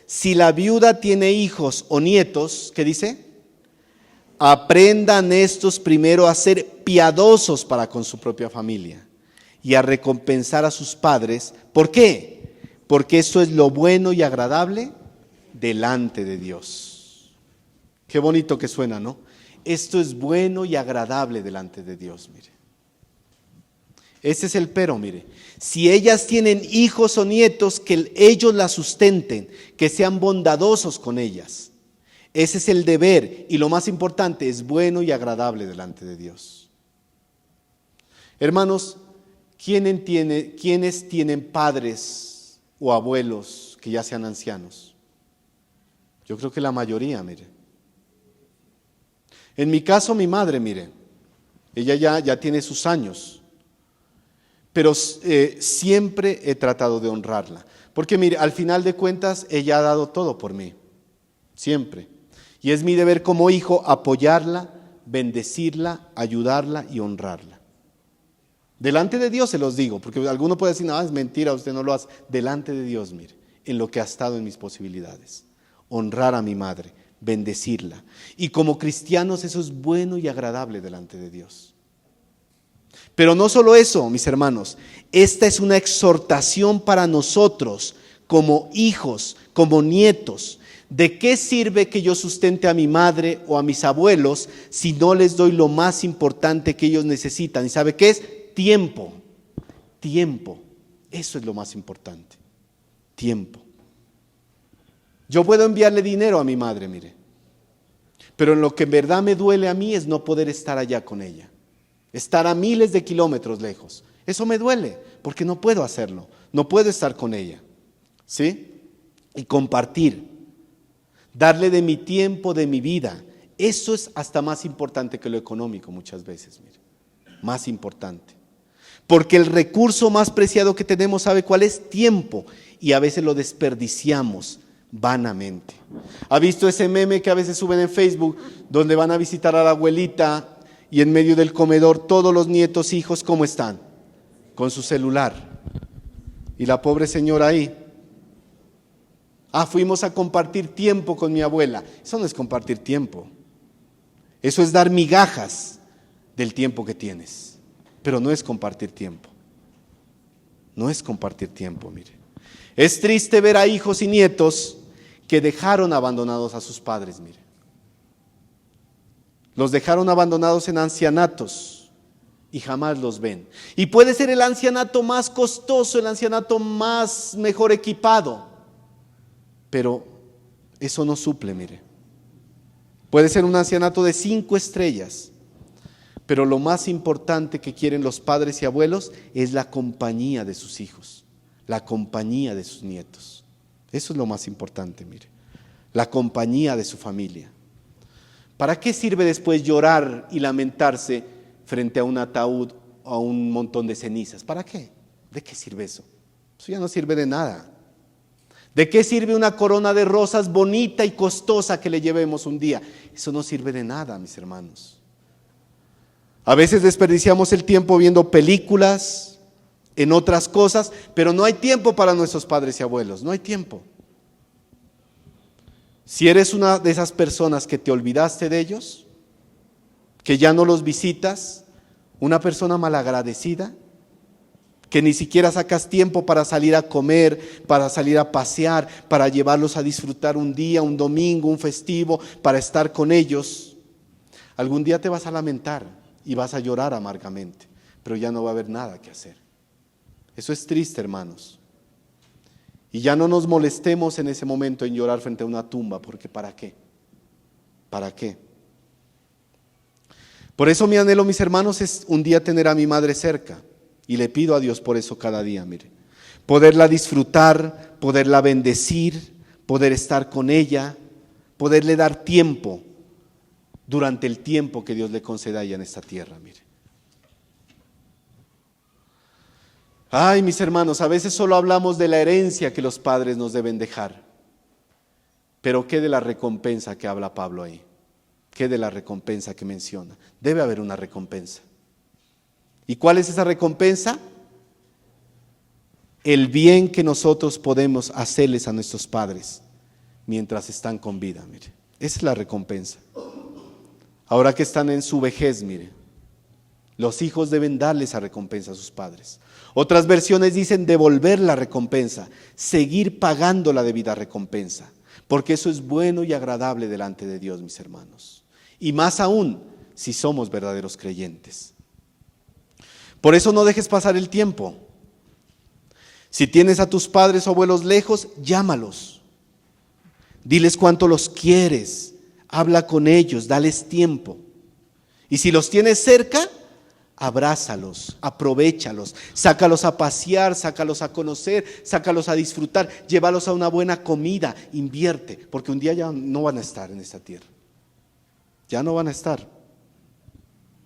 si la viuda tiene hijos o nietos, ¿qué dice? Aprendan estos primero a ser piadosos para con su propia familia y a recompensar a sus padres. ¿Por qué? Porque eso es lo bueno y agradable delante de Dios. Qué bonito que suena, ¿no? Esto es bueno y agradable delante de Dios, mire. Ese es el pero, mire. Si ellas tienen hijos o nietos, que ellos las sustenten, que sean bondadosos con ellas. Ese es el deber, y lo más importante, es bueno y agradable delante de Dios. Hermanos, ¿quiénes tienen padres o abuelos que ya sean ancianos? Yo creo que la mayoría, mire. En mi caso, mi madre, mire, ella ya tiene sus años, pero siempre he tratado de honrarla. Porque mire, al final de cuentas, ella ha dado todo por mí, siempre. Y es mi deber como hijo apoyarla, bendecirla, ayudarla y honrarla. Delante de Dios se los digo, porque alguno puede decir, no, es mentira, usted no lo hace. Delante de Dios, mire, en lo que ha estado en mis posibilidades. Honrar a mi madre, bendecirla. Y como cristianos eso es bueno y agradable delante de Dios. Pero no solo eso, mis hermanos, esta es una exhortación para nosotros como hijos, como nietos. ¿De qué sirve que yo sustente a mi madre o a mis abuelos si no les doy lo más importante que ellos necesitan? ¿Y sabe qué es? Tiempo. Tiempo. Eso es lo más importante. Tiempo. Yo puedo enviarle dinero a mi madre, mire, pero en lo que en verdad me duele a mí es no poder estar allá con ella. Estar a miles de kilómetros lejos. Eso me duele porque no puedo hacerlo. No puedo estar con ella. ¿Sí? Y compartir. Darle de mi tiempo, de mi vida. Eso es hasta más importante que lo económico muchas veces, mire. Más importante. Porque el recurso más preciado que tenemos, ¿sabe cuál es? Tiempo. Y a veces lo desperdiciamos vanamente. ¿Ha visto ese meme que a veces suben en Facebook donde van a visitar a la abuelita y en medio del comedor todos los nietos, hijos, ¿cómo están? Con su celular. Y la pobre señora ahí. Fuimos a compartir tiempo con mi abuela. Eso no es compartir tiempo. Eso es dar migajas del tiempo que tienes. Pero no es compartir tiempo. No es compartir tiempo, mire. Es triste ver a hijos y nietos que dejaron abandonados a sus padres, mire. Los dejaron abandonados en ancianatos y jamás los ven. Y puede ser el ancianato más costoso, el ancianato más mejor equipado, pero eso no suple, mire. Puede ser un ancianato de 5 estrellas, pero lo más importante que quieren los padres y abuelos es la compañía de sus hijos, la compañía de sus nietos. Eso es lo más importante, mire. La compañía de su familia. ¿Para qué sirve después llorar y lamentarse frente a un ataúd o a un montón de cenizas? ¿Para qué? ¿De qué sirve eso? Eso ya no sirve de nada. ¿De qué sirve una corona de rosas bonita y costosa que le llevemos un día? Eso no sirve de nada, mis hermanos. A veces desperdiciamos el tiempo viendo películas, en otras cosas, pero no hay tiempo para nuestros padres y abuelos, no hay tiempo. Si eres una de esas personas que te olvidaste de ellos, que ya no los visitas, una persona malagradecida, que ni siquiera sacas tiempo para salir a comer, para salir a pasear, para llevarlos a disfrutar un día, un domingo, un festivo, para estar con ellos, algún día te vas a lamentar y vas a llorar amargamente, pero ya no va a haber nada que hacer. Eso es triste, hermanos. Y ya no nos molestemos en ese momento en llorar frente a una tumba, porque ¿para qué? ¿Para qué? Por eso mi anhelo, mis hermanos, es un día tener a mi madre cerca. Y le pido a Dios por eso cada día, mire. Poderla disfrutar, poderla bendecir, poder estar con ella, poderle dar tiempo durante el tiempo que Dios le conceda a ella en esta tierra, mire. Ay, mis hermanos, a veces solo hablamos de la herencia que los padres nos deben dejar. Pero ¿qué de la recompensa que habla Pablo ahí? ¿Qué de la recompensa que menciona? Debe haber una recompensa. ¿Y cuál es esa recompensa? El bien que nosotros podemos hacerles a nuestros padres mientras están con vida, mire. Esa es la recompensa. Ahora que están en su vejez, mire, los hijos deben darle esa recompensa a sus padres. Otras versiones dicen devolver la recompensa, seguir pagando la debida recompensa, porque eso es bueno y agradable delante de Dios, mis hermanos. Y más aún, si somos verdaderos creyentes. Por eso no dejes pasar el tiempo. Si tienes a tus padres o abuelos lejos, llámalos. Diles cuánto los quieres, habla con ellos, dales tiempo. Y si los tienes cerca, abrázalos, aprovéchalos, sácalos a pasear, sácalos a conocer, sácalos a disfrutar, llévalos a una buena comida, invierte, porque un día ya no van a estar en esta tierra. Ya no van a estar.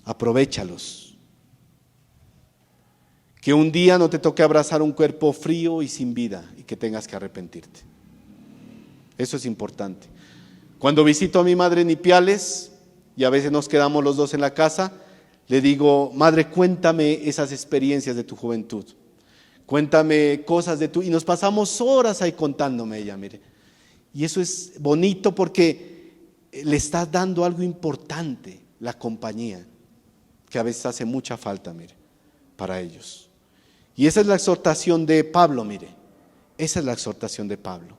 Aprovéchalos. Que un día no te toque abrazar un cuerpo frío y sin vida y que tengas que arrepentirte. Eso es importante. Cuando visito a mi madre en Ipiales, y a veces nos quedamos los dos en la casa, le digo, madre, cuéntame esas experiencias de tu juventud. Cuéntame cosas de tu... Y nos pasamos horas ahí contándome ella, mire. Y eso es bonito porque le estás dando algo importante, la compañía, que a veces hace mucha falta, mire, para ellos. Y esa es la exhortación de Pablo, mire. Esa es la exhortación de Pablo.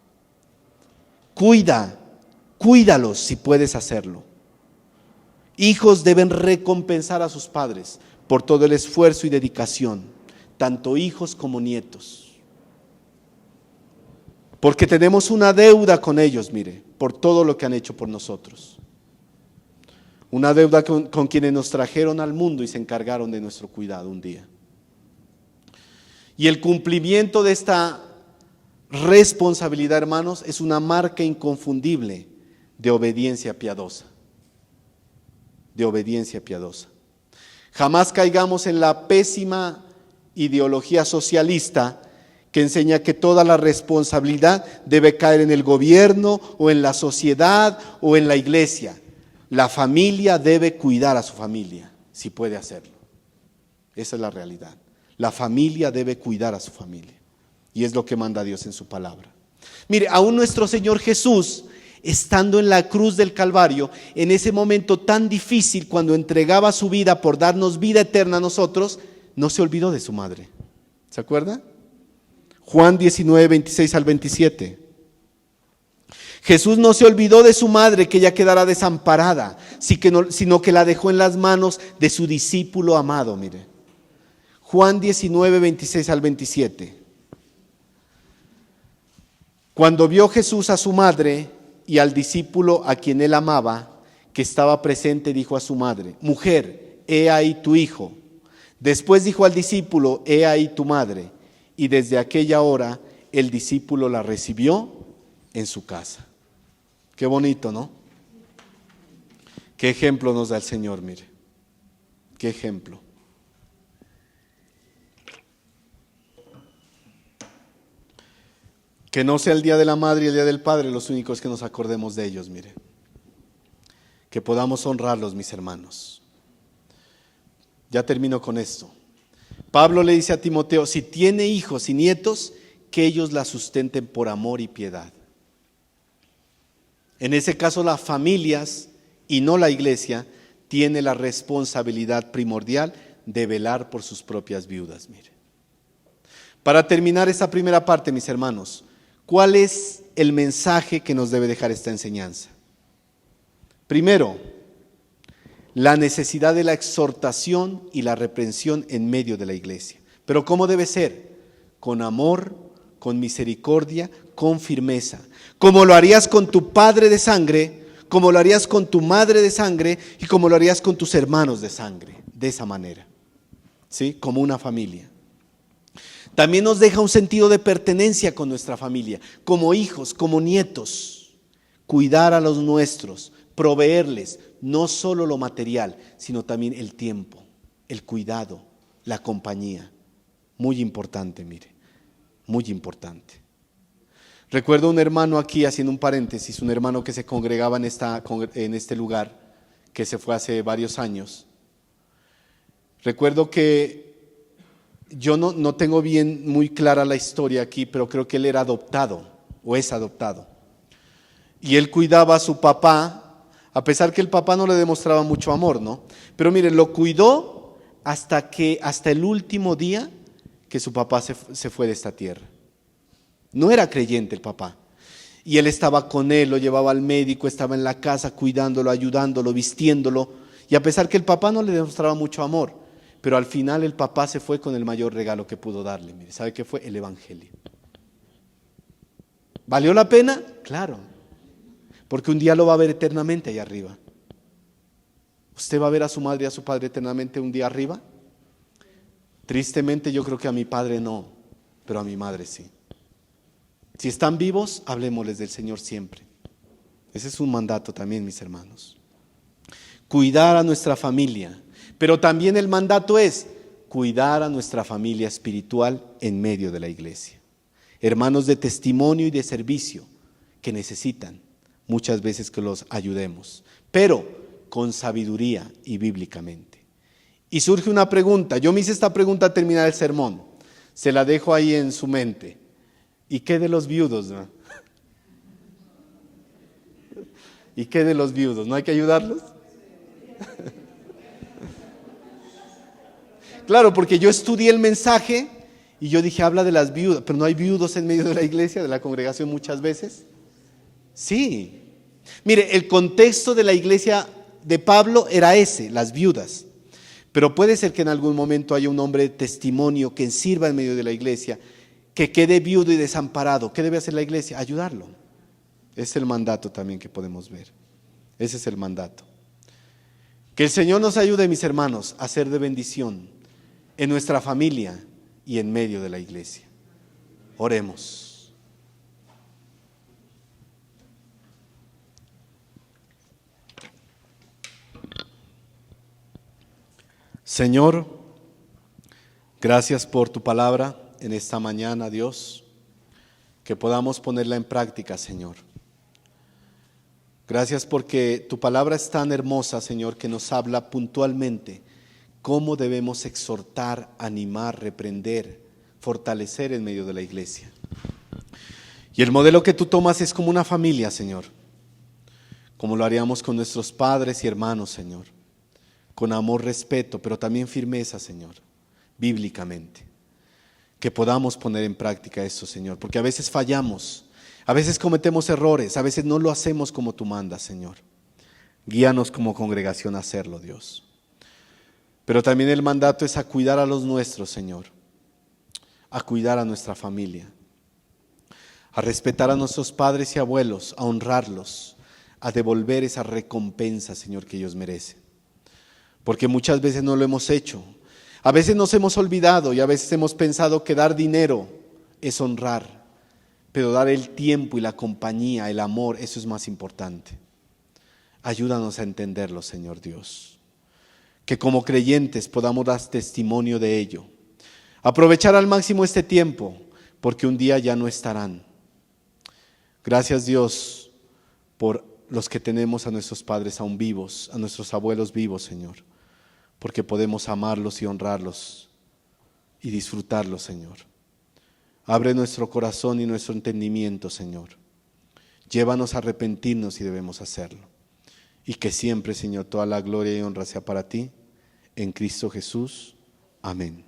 Cuídalos si puedes hacerlo. Hijos deben recompensar a sus padres por todo el esfuerzo y dedicación, tanto hijos como nietos. Porque tenemos una deuda con ellos, mire, por todo lo que han hecho por nosotros. Una deuda con quienes nos trajeron al mundo y se encargaron de nuestro cuidado un día. Y el cumplimiento de esta responsabilidad, hermanos, es una marca inconfundible de obediencia piadosa. De obediencia piadosa. Jamás caigamos en la pésima ideología socialista que enseña que toda la responsabilidad debe caer en el gobierno o en la sociedad o en la iglesia. La familia debe cuidar a su familia, si puede hacerlo. Esa es la realidad. La familia debe cuidar a su familia. Y es lo que manda Dios en su palabra. Mire, aún nuestro Señor Jesús, estando en la cruz del Calvario, en ese momento tan difícil, cuando entregaba su vida por darnos vida eterna a nosotros, no se olvidó de su madre. ¿Se acuerda? Juan 19, 26 al 27. Jesús no se olvidó de su madre, que ella quedara desamparada, sino que la dejó en las manos de su discípulo amado, mire. Juan 19, 26 al 27. Cuando vio Jesús a su madre y al discípulo a quien él amaba, que estaba presente, dijo a su madre, mujer, he ahí tu hijo. Después dijo al discípulo, he ahí tu madre. Y desde aquella hora el discípulo la recibió en su casa. Qué bonito, ¿no? Qué ejemplo nos da el Señor, mire. Qué ejemplo. Que no sea el día de la madre y el día del padre los únicos que nos acordemos de ellos, mire. Que podamos honrarlos, mis hermanos. Ya termino con esto. Pablo le dice a Timoteo, si tiene hijos y nietos, que ellos la sustenten por amor y piedad. En ese caso, las familias y no la iglesia tiene la responsabilidad primordial de velar por sus propias viudas. Mire. Para terminar esta primera parte, mis hermanos, ¿cuál es el mensaje que nos debe dejar esta enseñanza? Primero, la necesidad de la exhortación y la reprensión en medio de la iglesia. Pero ¿cómo debe ser? Con amor, con misericordia, con firmeza. Como lo harías con tu padre de sangre, como lo harías con tu madre de sangre y como lo harías con tus hermanos de sangre. De esa manera, ¿sí? Como una familia. También nos deja un sentido de pertenencia con nuestra familia, como hijos, como nietos. Cuidar a los nuestros, proveerles no solo lo material, sino también el tiempo, el cuidado, la compañía. Muy importante, mire, muy importante. Recuerdo un hermano aquí, haciendo un paréntesis, un hermano que se congregaba en este lugar, que se fue hace varios años. Recuerdo que yo no tengo bien muy clara la historia aquí, pero creo que él era adoptado o es adoptado. Y él cuidaba a su papá, a pesar que el papá no le demostraba mucho amor, ¿no? Pero miren, lo cuidó hasta el último día que su papá se fue de esta tierra. No era creyente el papá. Y él estaba con él, lo llevaba al médico, estaba en la casa cuidándolo, ayudándolo, vistiéndolo. Y a pesar que el papá no le demostraba mucho amor, pero al final el papá se fue con el mayor regalo que pudo darle. Mire, ¿sabe qué fue? El evangelio. ¿Valió la pena? Claro. Porque un día lo va a ver eternamente allá arriba. ¿Usted va a ver a su madre y a su padre eternamente un día arriba? Tristemente yo creo que a mi padre no, pero a mi madre sí. Si están vivos, hablemosles del Señor siempre. Ese es un mandato también, mis hermanos. Cuidar a nuestra familia, pero también el mandato es cuidar a nuestra familia espiritual en medio de la iglesia. Hermanos de testimonio y de servicio que necesitan muchas veces que los ayudemos, pero con sabiduría y bíblicamente. Y surge una pregunta, yo me hice esta pregunta al terminar el sermón, se la dejo ahí en su mente. ¿Y qué de los viudos? ¿No? ¿Y qué de los viudos? ¿No hay que ayudarlos? Claro, porque yo estudié el mensaje y yo dije, habla de las viudas, pero no hay viudos en medio de la iglesia, de la congregación muchas veces. Sí. Mire, el contexto de la iglesia de Pablo era ese, las viudas. Pero puede ser que en algún momento haya un hombre de testimonio que sirva en medio de la iglesia, que quede viudo y desamparado. ¿Qué debe hacer la iglesia? Ayudarlo. Es el mandato también que podemos ver. Ese es el mandato. Que el Señor nos ayude, mis hermanos, a ser de bendición en nuestra familia y en medio de la iglesia. Oremos. Señor, gracias por tu palabra en esta mañana, Dios, que podamos ponerla en práctica, Señor. Gracias porque tu palabra es tan hermosa, Señor, que nos habla puntualmente cómo debemos exhortar, animar, reprender, fortalecer en medio de la iglesia. Y el modelo que tú tomas es como una familia, Señor, como lo haríamos con nuestros padres y hermanos, Señor, con amor, respeto, pero también firmeza, Señor, bíblicamente. Que podamos poner en práctica eso, Señor, porque a veces fallamos, a veces cometemos errores, a veces no lo hacemos como tú mandas, Señor. Guíanos como congregación a hacerlo, Dios. Pero también el mandato es a cuidar a los nuestros, Señor, a cuidar a nuestra familia, a respetar a nuestros padres y abuelos, a honrarlos, a devolver esa recompensa, Señor, que ellos merecen. Porque muchas veces no lo hemos hecho. A veces nos hemos olvidado y a veces hemos pensado que dar dinero es honrar, pero dar el tiempo y la compañía, el amor, eso es más importante. Ayúdanos a entenderlo, Señor Dios. Que como creyentes podamos dar testimonio de ello. Aprovechar al máximo este tiempo, porque un día ya no estarán. Gracias, Dios, por los que tenemos a nuestros padres aún vivos, a nuestros abuelos vivos, Señor, porque podemos amarlos y honrarlos y disfrutarlo, Señor. Abre nuestro corazón y nuestro entendimiento, Señor. Llévanos a arrepentirnos si debemos hacerlo. Y que siempre, Señor, toda la gloria y honra sea para ti, en Cristo Jesús. Amén.